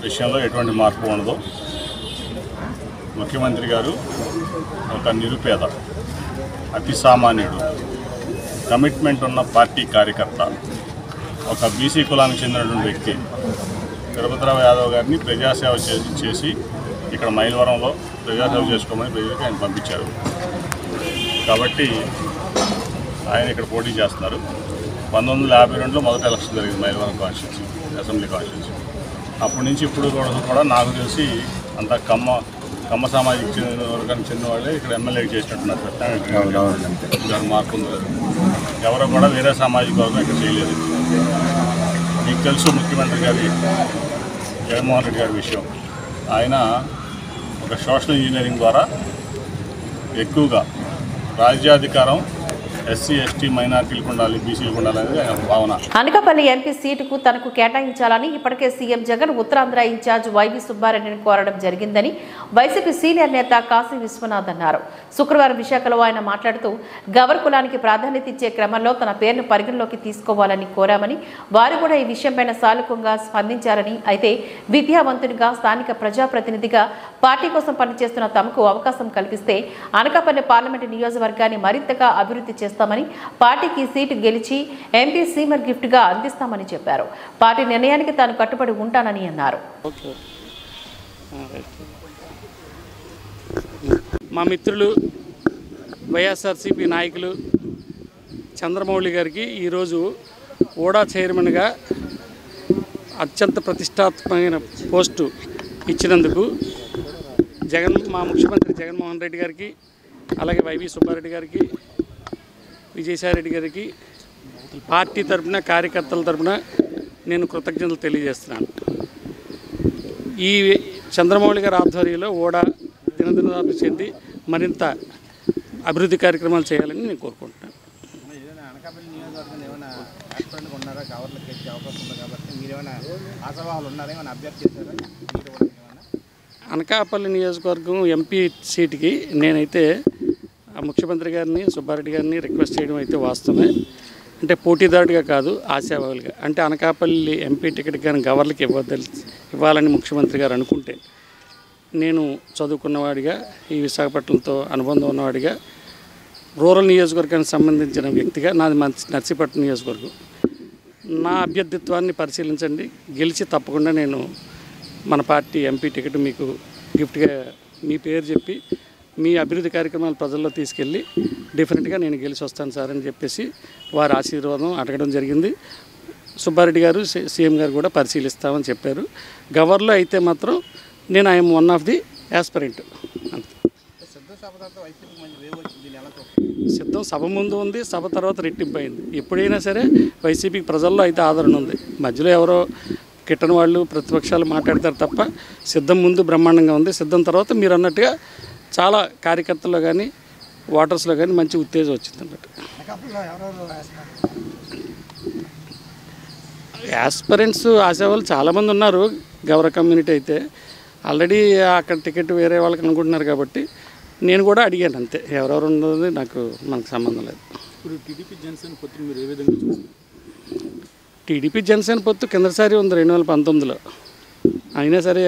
విషయంలో ఎటువంటి మార్పు ఉండదు. ముఖ్యమంత్రి గారు ఒక నిరుపేద, అతి సామాన్యుడు, కమిట్మెంట్ ఉన్న పార్టీ కార్యకర్త, ఒక బీసీ కులానికి చెందినటువంటి వ్యక్తి తిరుపతిరావు యాదవ్ గారిని ప్రజాసేవ చేసి ఇక్కడ మైలవరంలో ప్రజాసేవ చేసుకోమని ప్రజలకు ఆయన పంపించారు. కాబట్టి ఆయన ఇక్కడ పోటీ చేస్తున్నారు. 1952లో మొదటి ఎలక్షన్ జరిగింది మైలవరం కాన్స్టిట్యూన్సీ, అసెంబ్లీ కాన్స్టిట్యూన్సీ. అప్పటి నుంచి ఇప్పుడు కూడా నాకు తెలిసి అంతా కమ్మ సామాజిక వర్గానికి చెందిన వాళ్ళే ఇక్కడ ఎమ్మెల్యేకి చేసినట్టున్నారు. దాని మార్పు ఉంది. ఎవరో కూడా వేరే సామాజిక వర్గం ఇక్కడ చేయలేదు. మీకు తెలుసు ముఖ్యమంత్రి గారి జగన్మోహన్ రెడ్డి గారి విషయం. ఆయన ఒక సోషల్ ఇంజనీరింగ్ ద్వారా ఎక్కువగా రాజ్యాధికారం ఎస్సీ ఎస్టీ మైనార్టీలకు ఉండాలి, బీసీలకు ఉండాలి అనేది ఆయన భావన. అనకాపల్లి ఎంపీ సీటుకు తనకు కేటాయించాలని ఇప్పటికే CM Jagan Uttarandhra incharge YV సుబ్బారెడ్డిని కోరడం జరిగిందని వైసీపీ సీనియర్ నేత కాశీ విశ్వనాథ్ అన్నారు. శుక్రవారం విశాఖలో ఆయన మాట్లాడుతూ గవర్ కులానికి ప్రాధాన్యత ఇచ్చే క్రమంలో తన పేరును పరిగణలోకి తీసుకోవాలని కోరామని, వారు కూడా ఈ విషయంపైన సానుకూలంగా స్పందించారని, అయితే విద్యావంతునిగా స్థానిక ప్రజాప్రతినిధిగా పార్టీ కోసం పనిచేస్తున్న తమకు అవకాశం కల్పిస్తే అనకాపల్లి పార్లమెంటు నియోజకవర్గాన్ని మరింతగా అభివృద్ధి చేస్తామని, పార్టీకి సీటు గెలిచి ఎంపీ సీమర్ గిఫ్ట్ గా అందిస్తామని చెప్పారు. పార్టీ నిర్ణయానికి తాను కట్టుబడి ఉంటానని అన్నారు. మా మిత్రులు వైఎస్ఆర్సీపీ నాయకులు చంద్రమౌళి గారికి ఈరోజు ఓడా చైర్మన్గా అత్యంత ప్రతిష్టాత్మకమైన పోస్టు ఇచ్చినందుకు మా ముఖ్యమంత్రి జగన్మోహన్ రెడ్డి గారికి, అలాగే వైవి సుబ్బారెడ్డి గారికి, విజయసాయిరెడ్డి గారికి పార్టీ తరఫున, కార్యకర్తల తరఫున నేను కృతజ్ఞతలు తెలియజేస్తున్నాను. ఈ చంద్రమౌళి గారి ఆధ్వర్యంలో ఓడా దినదినాభివృద్ధి చెంది మరింత అభివృద్ధి కార్యక్రమాలు చేయాలని నేను కోరుకుంటున్నాను. అనకాపల్లి నియోజకవర్గం ఎంపీ సీటుకి నేనైతే ముఖ్యమంత్రి గారిని, సుబ్బారెడ్డి గారిని రిక్వెస్ట్ చేయడం అయితే వాస్తవమే. అంటే పోటీదారుడిగా కాదు, ఆశావాహులుగా. అంటే అనకాపల్లి ఎంపీ టికెట్ కానీ గవర్నర్కి ఇవ్వాలని ముఖ్యమంత్రి గారు అనుకుంటే, నేను చదువుకున్నవాడిగా, ఈ విశాఖపట్నంతో అనుబంధం ఉన్నవాడిగా, రూరల్ నియోజకవర్గానికి సంబంధించిన వ్యక్తిగా, నాది నర్సీపట్నం నియోజకవర్గం, నా అభ్యర్థిత్వాన్ని పరిశీలించండి. గెలిచి తప్పకుండా నేను మన పార్టీ ఎంపీ టికెట్ మీకు గిఫ్ట్గా మీ పేరు చెప్పి మీ అభివృద్ధి కార్యక్రమాలు ప్రజల్లో తీసుకెళ్ళి డెఫినెట్గా నేను గెలిచి వస్తాను సార్ అని చెప్పేసి వారి ఆశీర్వాదం అడగడం జరిగింది. సుబ్బారెడ్డి గారు, సీఎం గారు కూడా పరిశీలిస్తామని చెప్పారు. గవర్లో అయితే మాత్రం నేను I'm one of the aspirant. సిద్ధం సభ ముందు ఉంది, సభ తర్వాత రెట్టింపు అయింది. ఎప్పుడైనా సరే వైసీపీకి ప్రజల్లో అయితే ఆదరణ ఉంది. మధ్యలో ఎవరో కిట్టని వాళ్ళు, ప్రతిపక్షాలు మాట్లాడతారు తప్ప సిద్ధం ముందు బ్రహ్మాండంగా ఉంది. సిద్ధం తర్వాత మీరు అన్నట్టుగా చాలా కార్యకర్తల్లో కానీ ఓటర్స్లో కానీ మంచి ఉత్తేజం వచ్చింది అన్నట్టు. యాస్పిరెంట్స్ ఆశావాళ్ళు చాలామంది ఉన్నారు. గౌరవ కమ్యూనిటీ అయితే ఆల్రెడీ అక్కడ టికెట్ వేరే వాళ్ళకి అనుకుంటున్నారు కాబట్టి నేను కూడా అడిగాను అంతే. ఎవరెవరు ఉన్నది మనకు సంబంధం లేదు. ఇప్పుడు టీడీపీ జనసేన పొత్తు మీరు ఏ విధంగా చూస్తారు? టీడీపీ జనసేన పొత్తు కిందసారి ఉంది 2019లో. అయినా సరే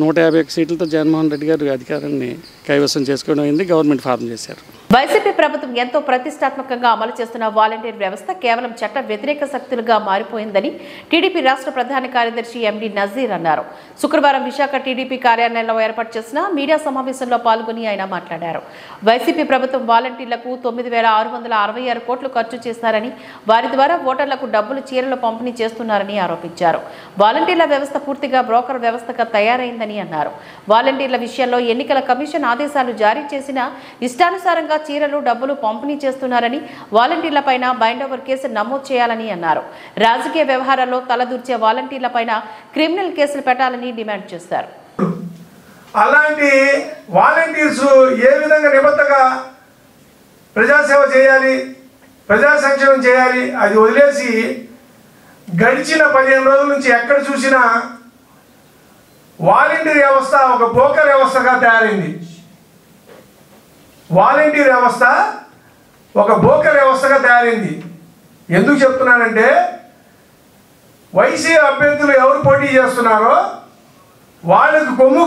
151 సీట్లతో జగన్మోహన్ రెడ్డి గారు అధికారాన్ని కైవసం చేసుకోవడం అయింది. గవర్నమెంట్ ఫార్మ్ చేశారు. వైసీపీ ప్రభుత్వం ఎంతో ప్రతిష్టాత్మకంగా అమలు చేస్తున్న వాలంటీర్ వ్యవస్థ కేవలం చట్ట వ్యతిరేక శక్తులుగా మారిపోయిందని టీడీపీ రాష్ట్ర ప్రధాన కార్యదర్శి ఎండి నజీర్ అన్నారు. శుక్రవారం విశాఖ టీడీపీ కార్యాలయంలో ఏర్పాటు చేసిన మీడియా సమావేశంలో పాల్గొని ఆయన మాట్లాడారు. వైసీపీ ప్రభుత్వం వాలంటీర్లకు 9,666 కోట్లు ఖర్చు చేశారని, వారి ద్వారా ఓటర్లకు డబ్బులు చీరలు పంపిణీ చేస్తున్నారని ఆరోపించారు. వాలంటీర్ల వ్యవస్థ పూర్తిగా బ్రోకర్ వ్యవస్థగా తయారైందని అన్నారు. వాలంటీర్ల విషయంలో ఎన్నికల కమిషన్ ఆదేశాలు జారీ చేసినా ఇష్టానుసారంగా చీరలు డబ్బులు పంపిణీ చేస్తున్నారని వాలంటీర్లపైన బైండ్ ఓవర్ కేసు నమోదు చేయాలని అన్నారు. రాజకీయ వ్యవహారాల్లో తలదూర్చే వాలంటీర్లపైన క్రిమినల్ కేసులు పెట్టాలని డిమాండ్ చేశారు. అలాంటి వాలంటీర్స్ ఏ విధంగా నిబద్ధంగా ప్రజాసేవ చేయాలి, ప్రజా సంక్షేమం చేయాలి, అది వదిలేసి గడిచిన 15 రోజుల నుంచి ఎక్కడ చూసినా వాలంటీర్ వ్యవస్థ ఒక బ్రోకర్ వ్యవస్థగా తయారైంది. వాలంటీర్ వ్యవస్థ ఒక బ్రోకర్ వ్యవస్థగా తయారైంది. ఎందుకు చెప్తున్నానంటే వైసీపీ అభ్యర్థులు ఎవరు పోటీ చేస్తున్నారో వాళ్ళకు కొమ్ము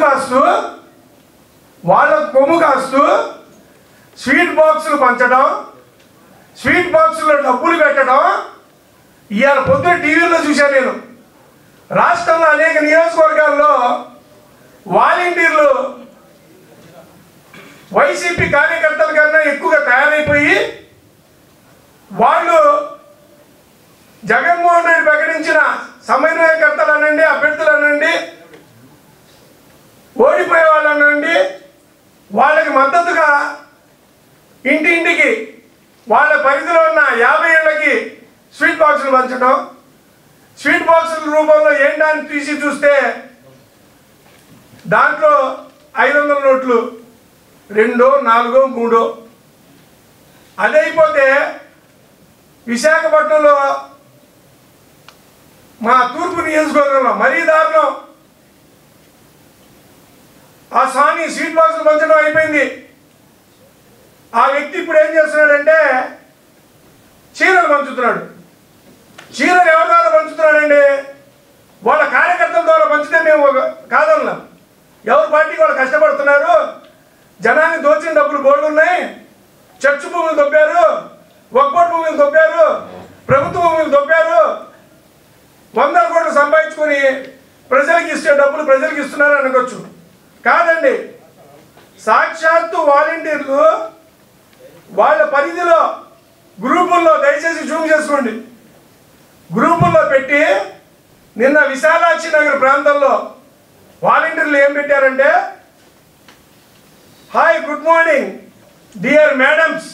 కాస్తూ స్వీట్ బాక్సులు పంచడం, స్వీట్ బాక్సుల్లో డబ్బులు పెట్టడం ఇవాళ పొద్దున టీవీలో చూశాను నేను. రాష్ట్రంలో అనేక నియోజకవర్గాల్లో వాలంటీర్లు వైసీపీ కార్యకర్తల కన్నా ఎక్కువగా తయారైపోయి వాళ్ళు జగన్మోహన్ రెడ్డి ప్రకటించిన సమన్వయకర్తలు అనండి, అభ్యర్థులు అనండి, ఓడిపోయే వాళ్ళు అనండి, వాళ్ళకి మద్దతుగా ఇంటింటికి వాళ్ళ పరిధిలో ఉన్న 50 ఏళ్ళకి స్వీట్ బాక్సులు పంచడం, స్వీట్ బాక్సుల రూపంలో ఏంటని తీసి చూస్తే దాంట్లో 500 నోట్లు 2, 4, 3. అదైపోతే విశాఖపట్నంలో మా తూర్పు నియోజకవర్గంలో మరీ దారుణం. ఆ స్వామి స్వీట్ బాక్సులు పంచడం అయిపోయింది. ఆ వ్యక్తి ఇప్పుడు ఏం చేస్తున్నాడంటే చీరలు పంచుతున్నాడు. చీరలు ఎవరి ద్వారా పంచుతున్నాడండి? వాళ్ళ కార్యకర్తల ద్వారా పంచితే మేము కాదన్నాం. ఎవరి పార్టీకి వాళ్ళు కష్టపడుతున్నారు, జనాన్ని దోచిన డబ్బులు బోర్డు ఉన్నాయి, చర్చ్ భూములు దొబ్బారు, వక్ఫ్ భూములు దొబ్బారు, ప్రభుత్వ భూములు దొబ్బారు, 100 కోట్లు సంపాదించుకొని ప్రజలకు ఇచ్చే డబ్బులు ప్రజలకు ఇస్తున్నారు అనుకోవచ్చు. కాదండి, సాక్షాత్తు వాలంటీర్లు వాళ్ళ పరిధిలో గ్రూపుల్లో, దయచేసి జూమ్ చేసుకోండి, గ్రూపుల్లో పెట్టి నిన్న విశాలాక్షి నగర్ ప్రాంతంలో వాలంటీర్లు ఏం పెట్టారంటే, hi good morning dear madams,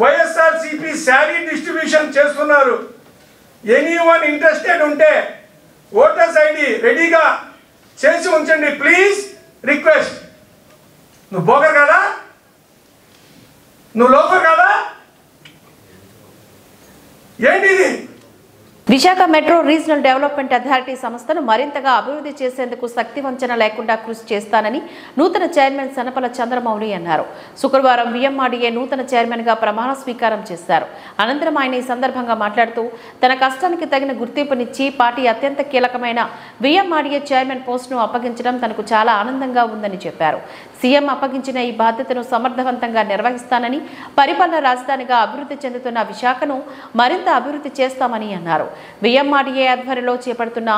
YSRCP sari distribution చేస్తున్నారు, ఎనీవన్ ఇంట్రెస్టెడ్ ఉంటే ఓటర్స్ ఐడి రెడీగా చేసి ఉంచండి ప్లీజ్ రిక్వెస్ట్. నువ్వు బోకర్ కదా, నువ్వు లోకర్ కదా, ఏంటిది? Visakha metro regional development authority సంస్థను మరింతగా అభివృద్ధి చేసేందుకు శక్తి వంచన లేకుండా కృషి చేస్తానని నూతన చైర్మన్ సనపల చంద్రమౌళి అన్నారు. శుక్రవారం విఎంఆర్డీఏ నూతన చైర్మన్గా ప్రమాణ స్వీకారం చేశారు. అనంతరం ఆయన ఈ సందర్భంగా మాట్లాడుతూ తన కష్టానికి తగిన గుర్తింపునిచ్చి పార్టీ అత్యంత కీలకమైన విఎంఆర్డీఏ చైర్మన్ పోస్టును అప్పగించడం తనకు చాలా ఆనందంగా ఉందని చెప్పారు. సీఎం అప్పగించిన ఈ బాధ్యతను సమర్థవంతంగా నిర్వహిస్తానని, పరిపాలన రాజధానిగా అభివృద్ధి చెందుతున్న విశాఖను మరింత అభివృద్ధి చేస్తామని అన్నారు. విఎంఆర్డీఏ ఆధ్వర్యంలో చేపడుతున్న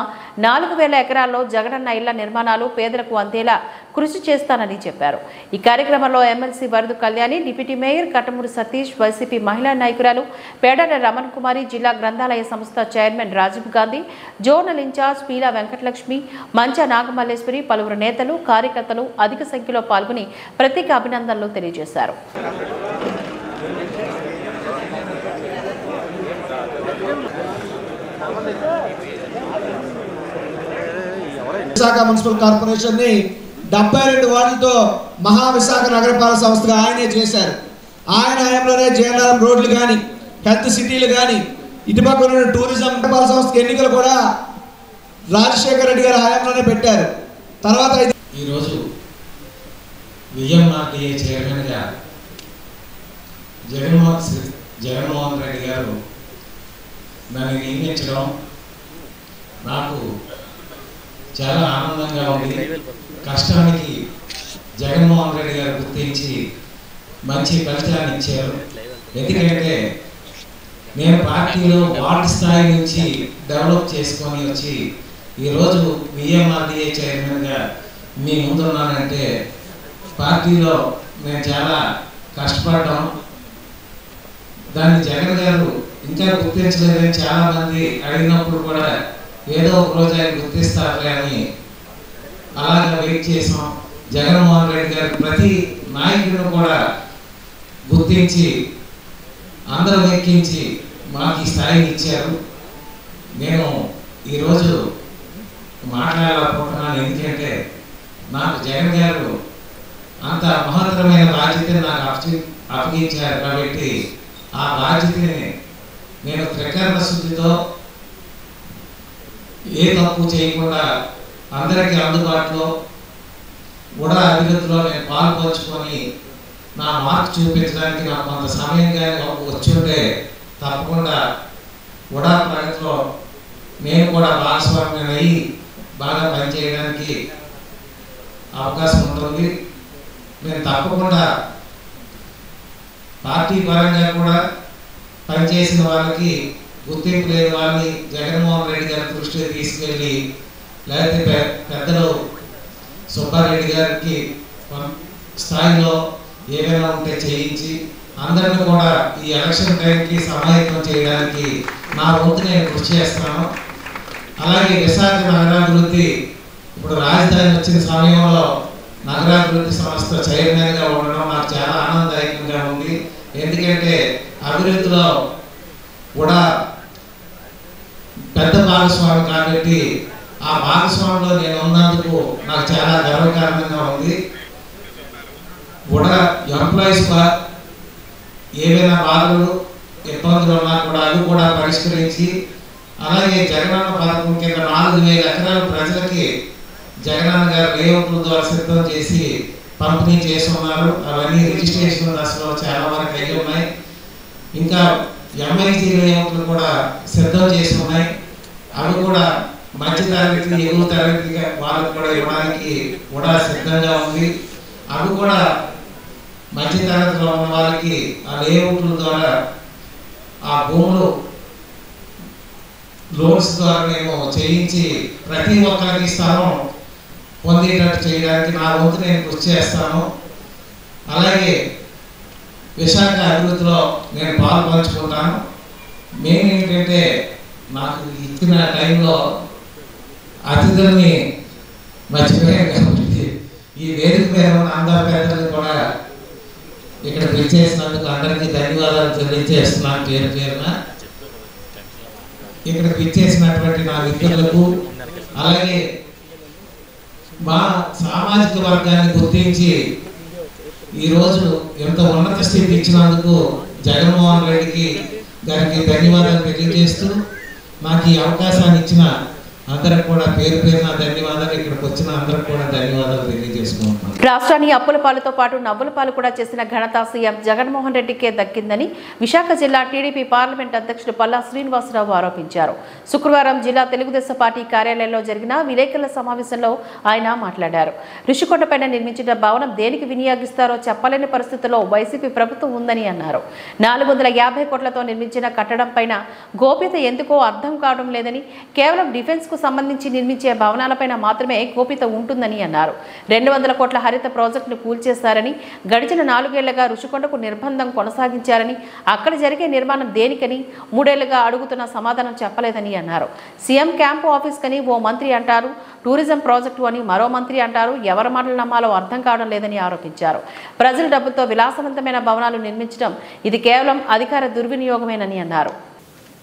4000 ఎకరాల్లో జగనన్న ఇళ్ల నిర్మాణాలు పేదలకు అందేలా కృషి చేస్తానని చెప్పారు. ఈ కార్యక్రమంలో MLC Varadu Kalyani, deputy mayor Katamuru Satish, YCP మహిళా నాయకురాలు పేడాల రమణ్ కుమారి, జిల్లా గ్రంథాలయ సంస్థ chairman Rajiv Gandhi, zonal incharge Peela Venkatalakshmi, Mancha Nagamalleswari, పలువురు నేతలు, కార్యకర్తలు అధిక సంఖ్యలో పాల్గొని ప్రత్యేక అభినందనలు తెలియజేశారు. విశాఖ మున్సిపల్ కార్పొరేషన్ ని 72 వార్డులతో మహావిశాఖ నగరపాలక సంస్థగా ఆయనే చేశారు. ఆయన హయాంలోనే జయనగరం రోడ్లు కానీ, హెల్త్ సిటీలు కానీ, ఇటుపక్కల టూరిజం నగరపాలక సంస్థ ఎన్నికలు కూడా రాజశేఖర రెడ్డి గారి హయాంలోనే పెట్టారు. తర్వాత ఈరోజు విఎంఆర్డీఏ చైర్మన్గా జగన్మోహన్ రెడ్డి గారు నన్ను నియమించడం నాకు చాలా ఆనందంగా ఉంది. కష్టానికి జగన్మోహన్ రెడ్డి గారు గుర్తించి మంచి ఫలితాన్ని ఇచ్చారు. ఎందుకంటే నేను పార్టీలో వార్డు స్థాయి నుంచి డెవలప్ చేసుకొని వచ్చి ఈరోజు విఎంఆర్డీఏ చైర్మన్గా మీ ముందున్నానంటే పార్టీలో నేను చాలా కష్టపడ్డాం. దాన్ని జగన్ గారు ఇంకా గుర్తించలేదని చాలామంది అడిగినప్పుడు కూడా ఏదో ఒక రోజు ఆయన గుర్తిస్తారులే అని అలాగే వెయిట్ చేసాం. జగన్మోహన్ రెడ్డి గారు ప్రతి నాయకుడిని కూడా గుర్తించి అందరూ ఎక్కించి మాకు ఈ స్థాయిని ఇచ్చారు. నేను ఈరోజు మాట్లాడాలనుకుంటున్నాను. ఎందుకంటే నాకు జగన్ గారు అంత మహత్తరమైన బాధ్యతను నాకు అప్పగించారు కాబట్టి ఆ బాధ్యతని నేను త్రికరణ శుద్ధితో ఏ తప్పు చేయకుండా అందరికీ అందుబాటులో కూడా అభివృద్ధిలో నేను పాల్పంచుకొని నా మార్క్ చూపించడానికి నాకు కొంత సమయం కానీ వచ్చుంటే తప్పకుండా కూడా ప్రగతిలో నేను కూడా భాగస్వామ్యం అయ్యి బాగా పనిచేయడానికి అవకాశం ఉంటుంది. నేను తప్పకుండా పార్టీ పరంగా కూడా పనిచేసిన వాళ్ళకి గుర్తింపు లేని వాళ్ళని జగన్మోహన్ రెడ్డి గారి దృష్టికి తీసుకెళ్ళి లేకపోతే పెద్దలు సుబ్బారెడ్డి గారికి స్థాయిలో ఏమైనా ఉంటే చేయించి అందరిని కూడా ఈ ఎలక్షన్ టైంకి సమాయత్తం చేయడానికి నా వంతు నేను కృషి చేస్తాను. అలాగే విశాఖ నగరాభివృద్ధి ఇప్పుడు రాజధాని వచ్చిన సమయంలో నగరాభివృద్ధి సంస్థ చైర్మన్గా ఉండడం నాకు చాలా ఆనందదాయకంగా ఉంది. ఎందుకంటే అభివృద్ధిలో కూడా పెద్ద భాగస్వామి కాబట్టి ఆ భాగస్వామిలో నేను ఉన్నందుకు నాకు చాలా గర్వకారణంగా ఉంది. కూడా ఎంప్లాయీస్ ఏవైనా బాధలు ఇబ్బందులు ఉన్నా కూడా అవి కూడా పరిష్కరించి అలాగే జగనన్న పథకం కింద 4000 ఎకరాల ప్రజలకి జగనన్న గారు లేఅవుట్ల ద్వారా సిద్ధం చేసి పంపిణీ చేస్తున్నారు. అవన్నీ రిజిస్ట్రేషన్ దశలో చాలా వరకు అయ్యి ఉన్నాయి. ఇంకా ఎంఐజీ లేఅవుట్లు కూడా సిద్ధం చేసి ఉన్నాయి. అవి కూడా మధ్య తరగతి ఎగువ తరగతి వాళ్ళకు కూడా ఇవ్వడానికి కూడా సిద్ధంగా ఉంది. అవి కూడా మధ్య తరగతిలో ఉన్న వాళ్ళకి ఆ లేఅవుట్ల ద్వారా ఆ భూములు లోన్స్ ద్వారా మేము చేయించి ప్రతి ఒక్కరికి స్థలం పొందేటట్టు చేయడానికి నా వంతు నేను కృషి చేస్తాను. అలాగే విశాఖ అభివృద్ధిలో నేను పాల్పంచుకుంటాను. మెయిన్ ఏంటంటే నాకు ఇచ్చిన టైంలో అతిథుల్ని మర్చిపోయాను కాబట్టి ఈ వేదిక మీద ఉన్న అందరి పెద్దలు కూడా ఇక్కడ పిలిచేసినందుకు అందరికీ ధన్యవాదాలు తెలియజేస్తున్నాను పేరు పేరున. ఇక్కడ పిలిచేసినటువంటి నా మిత్రులకు అలాగే మా సామాజిక వర్గాన్ని గుర్తించి ఈరోజు ఎంత ఉన్నత స్థితి ఇచ్చినందుకు జగన్మోహన్ రెడ్డి గారికి ధన్యవాదాలు తెలియజేస్తూ నాకు ఈ అవకాశాన్ని ఇచ్చిన అందరికి కూడా పేరు పేరున ధన్యవాదాలు. ఇక్కడికి వచ్చిన అందరికి కూడా ధన్యవాదాలు తెలియజేసుకుంటున్నాను. రాష్ట్రాన్ని అప్పుల పాలతో పాటు నవ్వుల పాలు కూడా చేసిన ఘనత సీఎం జగన్మోహన్ రెడ్డికే దక్కిందని విశాఖ జిల్లా టీడీపీ పార్లమెంట్ అధ్యక్షుడు పల్లా శ్రీనివాసరావు ఆరోపించారు. శుక్రవారం జిల్లా తెలుగుదేశం పార్టీ కార్యాలయంలో జరిగిన విలేకరుల సమావేశంలో ఆయన మాట్లాడారు. ఋషికొండపైన నిర్మించిన భవనం దేనికి వినియోగిస్తారో చెప్పలేని పరిస్థితుల్లో వైసీపీ ప్రభుత్వం ఉందని అన్నారు. 450 కోట్లతో నిర్మించిన కట్టడం పైన గోప్యత ఎందుకో అర్థం కావడం లేదని, కేవలం డిఫెన్స్ కు సంబంధించి నిర్మించే భవనాలపైన మాత్రమే గోప్యత ఉంటుందని అన్నారు. 200 కోట్ల హరిత ప్రాజెక్టును కూల్చేశారని, గడిచిన 4 ఏళ్లుగా ఋషికొండకు నిర్బంధం కొనసాగించారని, అక్కడ జరిగే నిర్మాణం దేనికని 3 ఏళ్లుగా అడుగుతున్న సమాధానం చెప్పలేదని అన్నారు. సీఎం క్యాంపు ఆఫీస్ కని ఓ మంత్రి అంటారు, టూరిజం ప్రాజెక్టు అని మరో మంత్రి అంటారు. ఎవరి మాటలు నమ్మాలో అర్థం కావడం లేదని ఆరోపించారు. ప్రజల డబ్బుతో విలాసవంతమైన భవనాలు నిర్మించడం ఇది కేవలం అధికార దుర్వినియోగమేనని అన్నారు.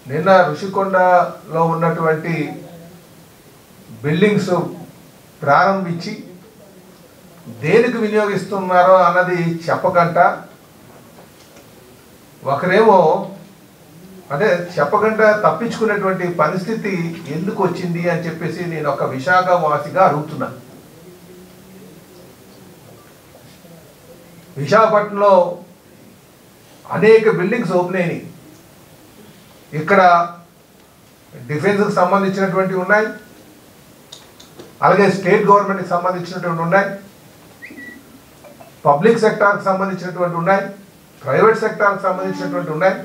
నిన్న ఋషికొండలో ఉన్నటువంటి బిల్డింగ్స్ ప్రారంభించి దేనికి వినియోగిస్తున్నారో అన్నది చెప్పకుండా ఒకరేమో అంటే చెప్పకుండా తప్పించుకునేటువంటి పరిస్థితి ఎందుకు వచ్చింది అని చెప్పేసి నేను ఒక విశాఖ వాసిగా అడుగుతున్నా. విశాఖపట్నంలో అనేక బిల్డింగ్స్ ఓపెన్ అయినాయి. ఇక్కడ డిఫెన్స్కి సంబంధించినటువంటివి ఉన్నాయి, అలాగే స్టేట్ గవర్నమెంట్కి సంబంధించినటువంటి ఉన్నాయి, పబ్లిక్ సెక్టార్కి సంబంధించినటువంటి ఉన్నాయి, ప్రైవేట్ సెక్టార్కి సంబంధించినటువంటి ఉన్నాయి.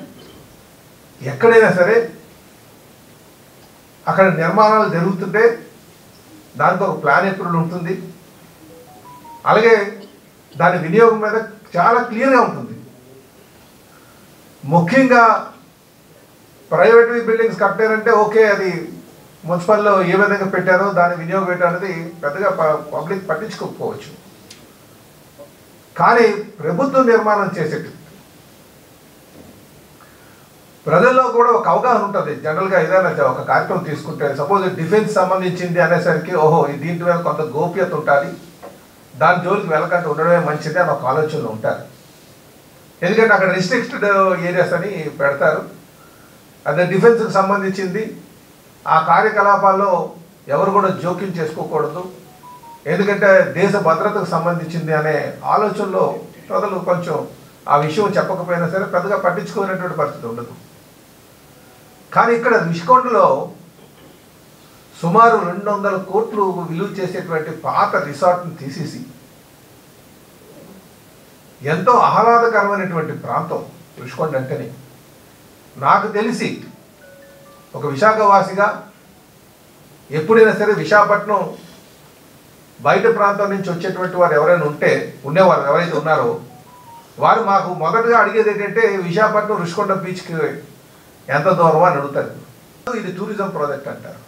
ఎక్కడైనా సరే అక్కడ నిర్మాణాలు జరుగుతుంటే దానికి ఒక ప్లాన్ అప్రూవల్ ఉంటుంది, అలాగే దాని వినియోగం మీద చాలా క్లియర్గా ఉంటుంది. ముఖ్యంగా ప్రైవేట్ బిల్డింగ్స్ కట్టారంటే ఓకే, అది మున్సిపల్లో ఏ విధంగా పెట్టారో దాని వినియోగం ఏంటనేది పెద్దగా పబ్లిక్ పట్టించుకోకపోవచ్చు. కానీ ప్రభుత్వం నిర్మాణం చేసేది ప్రజల్లో కూడా ఒక అవగాహన ఉంటుంది. జనరల్గా ఏదైనా ఒక కార్యక్రమం తీసుకుంటే సపోజ్ డిఫెన్స్ సంబంధించింది అనేసరికి ఓహో దీంట్లో మీద కొంత గోప్యత ఉంటుంది, దాని జోలికి వెళ్ళకుండా ఉండడమే మంచిది అని ఒక ఆలోచనలో ఉంటారు. ఎందుకంటే అక్కడ రిస్ట్రిక్టెడ్ ఏరియాస్ అని పెడతారు. అదే డిఫెన్స్కి సంబంధించింది ఆ కార్యకలాపాల్లో ఎవరు కూడా జోక్యం చేసుకోకూడదు, ఎందుకంటే దేశ భద్రతకు సంబంధించింది అనే ఆలోచనలో ప్రజలు కొంచెం ఆ విషయం చెప్పకపోయినా సరే పెద్దగా పట్టించుకునేటువంటి పరిస్థితి ఉండదు. కానీ ఇక్కడ రిషికొండలో సుమారు 200 కోట్లు విలువ చేసేటువంటి పాత రిసార్ట్ని తీసేసి ఎంతో ఆహ్లాదకరమైనటువంటి ప్రాంతం రిషికొండ అంటేనే. నాకు తెలిసి ఒక విశాఖవాసిగా ఎప్పుడైనా సరే విశాఖపట్నం బయట ప్రాంతం నుంచి వచ్చేటువంటి వారు ఎవరైనా ఉండేవారు ఎవరైతే ఉన్నారో వారు మాకు మొదటగా అడిగేది ఏంటంటే విశాఖపట్నం రిషికొండ బీచ్కి ఎంత దూరం అని అడుగుతారు. ఇది టూరిజం ప్రాజెక్ట్ అంటారు.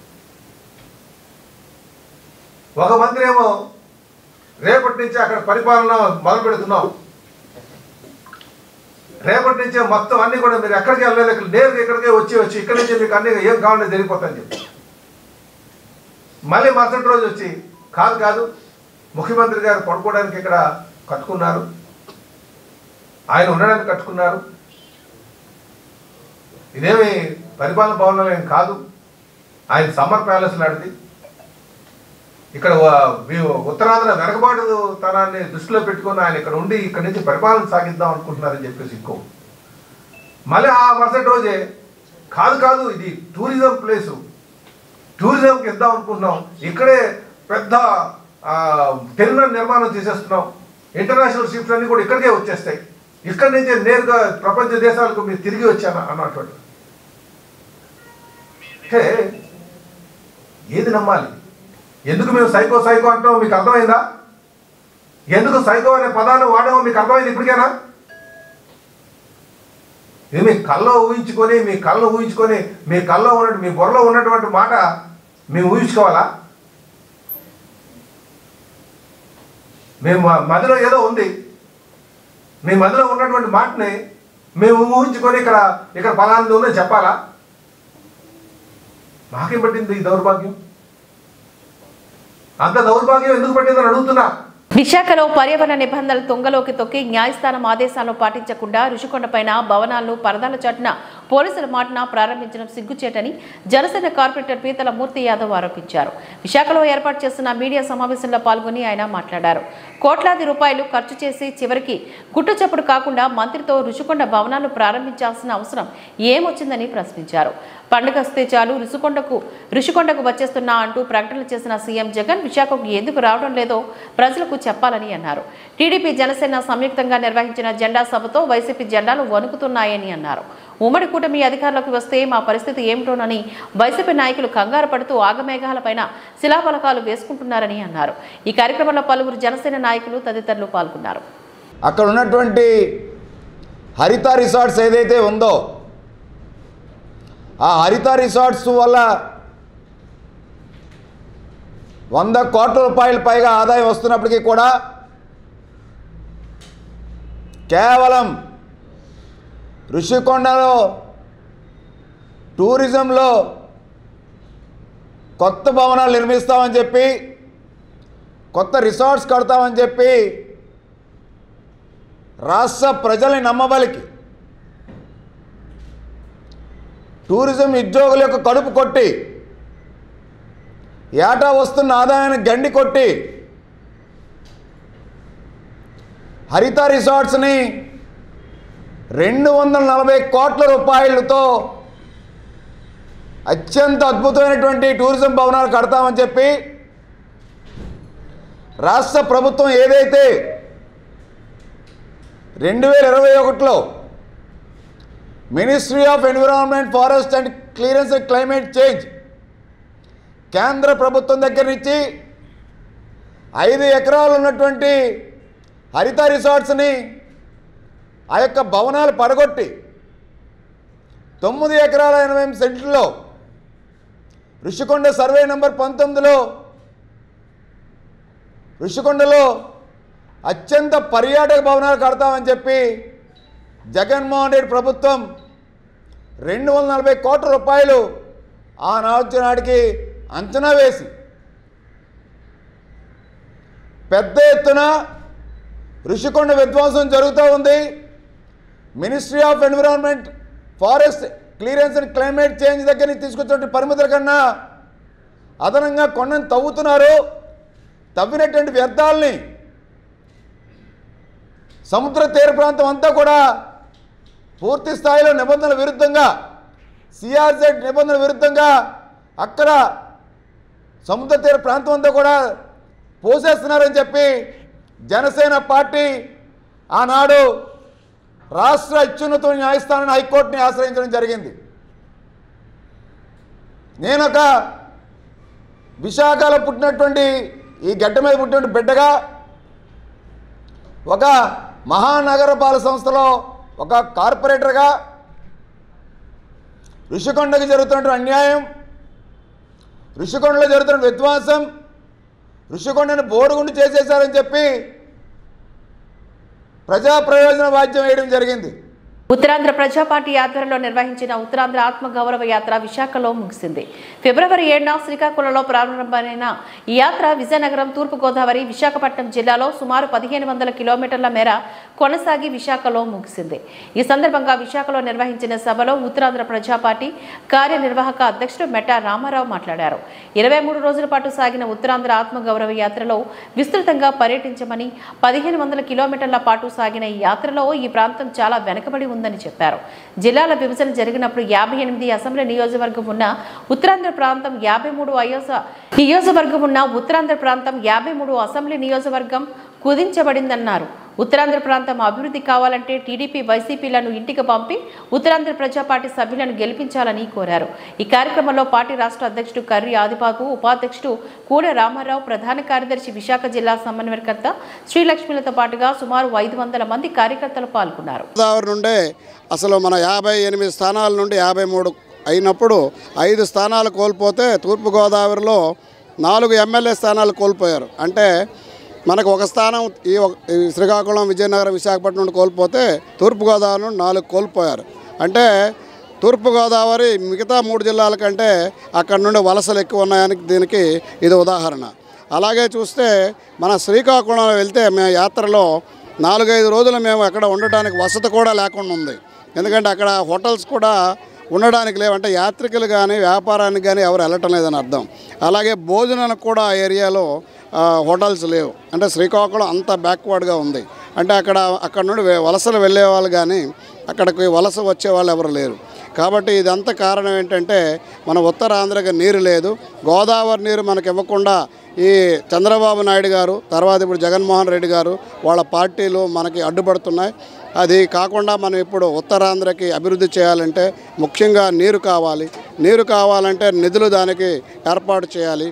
ఒక మంత్రి ఏమో రేపటి నుంచి అక్కడ పరిపాలన మొదలు పెడుతున్నాం, రేపటి నుంచే మొత్తం అన్ని కూడా మీరు ఎక్కడికి వెళ్ళలేదు, ఇక్కడ నేరుగా ఇక్కడికే వచ్చి ఇక్కడి నుంచి మీకు అన్ని ఏం కావాలని జరిగిపోతాయని చెప్పి మళ్ళీ మరుసటి రోజు వచ్చి కాదు ముఖ్యమంత్రి గారు పడుకోవడానికి ఇక్కడ కట్టుకున్నారు, ఆయన ఉండడానికి కట్టుకున్నారు, ఇదేమి పరిపాలన భవనం ఏం కాదు, ఆయన సమ్మర్ ప్యాలెస్ లాంటిది, ఇక్కడ ఉత్తరాంధ్ర వెనకబాటు తనాన్ని దృష్టిలో పెట్టుకుని ఆయన ఇక్కడ ఉండి ఇక్కడి నుంచి పరిపాలన సాగిద్దాం అనుకుంటున్నారని చెప్పేసి ఇంకో మళ్ళీ ఆ మరుసటి రోజే కాదు ఇది టూరిజం ప్లేసు, టూరిజంకి ఇద్దాం అనుకుంటున్నాం, ఇక్కడే పెద్ద టెర్మినల్ నిర్మాణం చేసేస్తున్నాం, ఇంటర్నేషనల్ షిప్స్ అన్నీ కూడా ఇక్కడికే వచ్చేస్తాయి, ఇక్కడి నుంచే నేరుగా ప్రపంచ దేశాలకు మీరు తిరిగి వచ్చాను అన్నటువంటి. ఏది నమ్మాలి? ఎందుకు మేము సైకో అంటామో మీకు అర్థమైందా? ఎందుకు సైకో అనే పదాన్ని వాడామో మీకు అర్థమైంది ఇప్పటికేనా? ఇది మీ కళ్ళలో ఊహించుకొని మీ కళ్ళలో ఉన్నట్టు మీ బుర్రలో ఉన్నటువంటి మాట మేము ఊహించుకోవాలా? మేము మదిలో ఏదో ఉంది, మీ మదిలో ఉన్నటువంటి మాటని మేము ఊహించుకొని ఇక్కడ ఫలాంది ఉందని చెప్పాలా? మాకేం పట్టింది ఈ దౌర్భాగ్యం? అంత దౌర్భాగ్యం ఎందుకు పట్టిందని అడుగుతున్నా. విశాఖలో పర్యావరణ నిబంధనలు తుంగలోకి తొక్కి న్యాయస్థానం ఆదేశాలను పాటించకుండా రుషికొండపైన భవనాలను పరదాల చాటున పోలీసుల మాటన ప్రారంభించడం సిగ్గుచేటని జనసేన కార్పొరేటర్ పీతల మూర్తి యాదవ్ ఆరోపించారు. విశాఖలో ఏర్పాటు చేస్తున్న మీడియా సమావేశంలో పాల్గొని ఆయన మాట్లాడారు. కోట్లాది రూపాయలు ఖర్చు చేసి చివరికి గుట్టుచప్పుడు కాకుండా మంత్రితో రుషికొండ భవనాలు ప్రారంభించాల్సిన అవసరం ఏమొచ్చిందని ప్రశ్నించారు. పండుగ వస్తే చాలు రుషికొండకు వచ్చేస్తున్నా అంటూ ప్రకటనలు చేసిన సీఎం జగన్ విశాఖకు ఎందుకు రావడం లేదో ప్రజలకు చెప్పాలని అన్నారు. టీడీపీ జనసేన సంయుక్తంగా నిర్వహించిన జెండా సభతో వైసీపీ జెండాలు వణుకుతున్నాయని అన్నారు. ఉమ్మడి కూటమి అధికారంలోకి వస్తే మా పరిస్థితి ఏమిటోనని వైసీపీ నాయకులు కంగారు పడుతూ ఆగమేఘాలపైన శిలాఫలకాలు వేసుకుంటున్నారని అన్నారు. ఈ కార్యక్రమంలో పలువురు జనసేన నాయకులు తదితరులు పాల్గొన్నారు. అక్కడ ఉన్నటువంటి హరిత రిసార్ట్స్ ఏదైతే ఉందో ఆ హరిత రిసార్ట్స్ వల్ల 100 కోట్ల రూపాయల పైగా ఆదాయం వస్తున్నప్పటికీ కూడా కేవలం రుషికొండలో టూరిజంలో కొత్త భవనాలు నిర్మిస్తామని చెప్పి కొత్త రిసార్ట్స్ కడతామని చెప్పి రాష్ట్ర ప్రజల్ని నమ్మబలికి టూరిజం ఉద్యోగుల యొక్క కడుపు కొట్టి ఏటా వస్తున్న ఆదాయాన్ని గండి కొట్టి హరిత రిసార్ట్స్ని 240 కోట్ల రూపాయలతో అత్యంత అద్భుతమైనటువంటి టూరిజం భవనాలు కడతామని చెప్పి రాష్ట్ర ప్రభుత్వం ఏదైతే 2021లో ministry of environment, forest and clearance and climate change కేంద్ర ప్రభుత్వం దగ్గర నుంచి 5 ఎకరాలు ఉన్నటువంటి హరిత రిసార్ట్స్ని ఆ యొక్క భవనాలు పడగొట్టి 9 ఎకరాల 88 సెంట్లలో రుషికొండ సర్వే నెంబర్ 19లో రుషికొండలో అత్యంత పర్యాటక భవనాలు కడతామని చెప్పి జగన్మోహన్ రెడ్డి ప్రభుత్వం 240 కోట్ల రూపాయలు ఆనాటికి అంచనా వేసి పెద్ద ఎత్తున ఋషికొండ విధ్వంసం జరుగుతూ ఉంది. Ministry of environment, forest, clearance and climate change దగ్గర నుంచి తీసుకొచ్చినటువంటి పరిమితుల కన్నా అదనంగా కొండను తవ్వుతున్నారు. తవ్వినటువంటి వ్యర్థాలని సముద్ర తీర ప్రాంతం అంతా కూడా పూర్తి స్థాయిలో నిబంధనల విరుద్ధంగా, సిఆర్జెడ్ నిబంధనల విరుద్ధంగా అక్కడ సముద్ర తీర ప్రాంతం అంతా కూడా పోసేస్తున్నారని చెప్పి జనసేన పార్టీ ఆనాడు రాష్ట్ర అత్యున్నత న్యాయస్థానాన్ని, హైకోర్టుని ఆశ్రయించడం జరిగింది. నేనొక విశాఖలో పుట్టినటువంటి, ఈ గడ్డ మీద పుట్టినటువంటి బిడ్డగా ఒక మహానగరపాలక సంస్థలో ఒక కార్పొరేటర్గా ఋషికొండకి జరుగుతున్నటువంటి అన్యాయం, ఋషికొండలో జరుగుతున్న విధ్వంసం, ఋషికొండను బోరుగుండు చేసేశారని చెప్పి ప్రజా ప్రయోజన వాద్యం వేయడం జరిగింది. ఉత్తరాంధ్ర ప్రజా పార్టీ ఆధ్వర్యంలో నిర్వహించిన ఉత్తరాంధ్ర ఆత్మగౌరవ యాత్ర విశాఖలో ముగిసింది. ఫిబ్రవరి 7న శ్రీకాకుళంలో ప్రారంభమైన ఈ యాత్ర విజయనగరం, తూర్పుగోదావరి, విశాఖపట్నం జిల్లాలో సుమారు 1500 కిలోమీటర్ల మేర కొనసాగి విశాఖలో ముగిసింది. ఈ సందర్భంగా విశాఖలో నిర్వహించిన సభలో ఉత్తరాంధ్ర ప్రజా పార్టీ కార్యనిర్వాహక అధ్యక్షుడు మెట్టా రామారావు మాట్లాడారు. 23 రోజుల పాటు సాగిన ఉత్తరాంధ్ర ఆత్మగౌరవ యాత్రలో విస్తృతంగా పర్యటించమని, 1500 కిలోమీటర్ల పాటు సాగిన ఈ యాత్రలో ఈ ప్రాంతం చాలా వెనుకబడి ఉందని చెప్పారు. జిల్లాల విభజన జరిగినప్పుడు 58 అసెంబ్లీ నియోజకవర్గం ఉన్న ఉత్తరాంధ్ర ప్రాంతం 53 నియోజకవర్గం ఉన్న ఉత్తరాంధ్ర ప్రాంతం 53 అసెంబ్లీ నియోజకవర్గం కుదించబడిందన్నారు. ఉత్తరాంధ్ర ప్రాంతం అభివృద్ధి కావాలంటే టీడీపీ, వైసీపీలను ఇంటికి పంపి ఉత్తరాంధ్ర ప్రజా పార్టీ సభ్యులను గెలిపించాలని కోరారు. ఈ కార్యక్రమంలో పార్టీ రాష్ట్ర అధ్యక్షుడు కర్రి ఆదిబాబు, ఉపాధ్యక్షుడు కూడ రామారావు, ప్రధాన కార్యదర్శి, విశాఖ జిల్లా సమన్వయకర్త శ్రీలక్ష్మిలతో పాటుగా సుమారు 500 మంది కార్యకర్తలు పాల్గొన్నారు. గోదావరి నుండే అసలు మన 58 స్థానాల నుండి 53 అయినప్పుడు 5 స్థానాలు కోల్పోతే తూర్పుగోదావరిలో 4 ఎమ్మెల్యే స్థానాలు కోల్పోయారు. అంటే మనకు ఒక స్థానం ఈ శ్రీకాకుళం, విజయనగరం, విశాఖపట్నం నుండి కోల్పోతే తూర్పుగోదావరి నుండి 4 కోల్పోయారు. అంటే తూర్పుగోదావరి మిగతా 3 జిల్లాల కంటే అక్కడ నుండి వలసలు ఎక్కువ ఉన్నాయని దీనికి ఇది ఉదాహరణ. అలాగే చూస్తే మన శ్రీకాకుళంలో వెళ్తే మేము యాత్రలో 4-5 రోజులు మేము అక్కడ ఉండటానికి వసతి కూడా లేకుండా ఉంది. ఎందుకంటే అక్కడ హోటల్స్ కూడా ఉండడానికి లేవు. అంటే యాత్రికులు కానీ వ్యాపారానికి కానీ ఎవరు వెళ్ళటం లేదని అర్థం. అలాగే భోజనానికి కూడా ఆ ఏరియాలో హోటల్స్ లేవు. అంటే శ్రీకాకుళం అంత బ్యాక్వర్డ్గా ఉంది. అంటే అక్కడ నుండి వలసలు వెళ్ళే వాళ్ళు కానీ అక్కడికి వలస వచ్చే వాళ్ళు ఎవరు లేరు. కాబట్టి ఇదంతా కారణం ఏంటంటే మన ఉత్తరాంధ్రకి నీరు లేదు. గోదావరి నీరు మనకు ఇవ్వకుండా ఈ చంద్రబాబు నాయుడు గారు, తర్వాత ఇప్పుడు జగన్మోహన్ రెడ్డి గారు, వాళ్ళ పార్టీలు మనకి అడ్డుపడుతున్నాయి. అది కాకుండా మనం ఇప్పుడు ఉత్తరాంధ్రకి అభివృద్ధి చేయాలంటే ముఖ్యంగా నీరు కావాలి. నీరు కావాలంటే నిధులు దానికి ఏర్పాటు చేయాలి.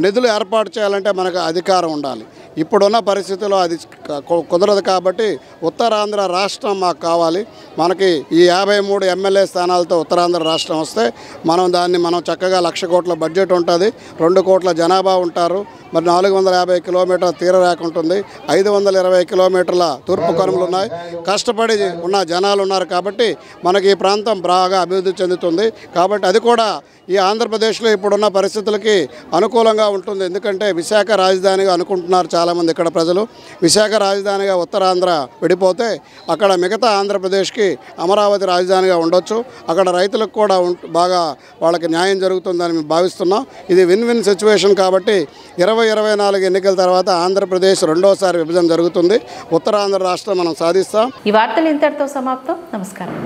నిధులు ఏర్పాటు చేయాలంటే మనకు అధికారం ఉండాలి. ఇప్పుడున్న పరిస్థితుల్లో అది కుదరదు. కాబట్టి ఉత్తరాంధ్ర రాష్ట్రం మాకు కావాలి. మనకి ఈ 53 ఎమ్మెల్యే స్థానాలతో ఉత్తరాంధ్ర రాష్ట్రం వస్తే మనం చక్కగా 1,00,000 కోట్ల బడ్జెట్ ఉంటుంది, 2 కోట్ల జనాభా ఉంటారు, మరి 450 కిలోమీటర్ల తీరరేఖ ఉంటుంది, 520 కిలోమీటర్ల తూర్పు కనుమలు ఉన్నాయి, కష్టపడి ఉన్న జనాలు ఉన్నారు. కాబట్టి మనకి ఈ ప్రాంతం బాగా అభివృద్ధి చెందుతుంది. కాబట్టి అది కూడా ఈ ఆంధ్రప్రదేశ్లో ఇప్పుడున్న పరిస్థితులకి అనుకూలంగా ఉంటుంది. ఎందుకంటే విశాఖ రాజధానిగా అనుకుంటున్నారు చాలామంది ఇక్కడ ప్రజలు. విశాఖ రాజధానిగా ఉత్తరాంధ్ర విడిపోతే అక్కడ మిగతా ఆంధ్రప్రదేశ్కి అమరావతి రాజధానిగా ఉండొచ్చు. అక్కడ రైతులకు కూడా బాగా వాళ్ళకి న్యాయం జరుగుతుందని మేము భావిస్తున్నాం. ఇది విన్ విన్ సిచ్యువేషన్. కాబట్టి 2024 ఎన్నికల తర్వాత ఆంధ్రప్రదేశ్ రెండోసారి విభజన జరుగుతుంది. ఉత్తరాంధ్ర రాష్ట్రం మనం సాధిస్తాం. ఈ వార్తలు ఇంతటితో సమాప్తం. నమస్కారం.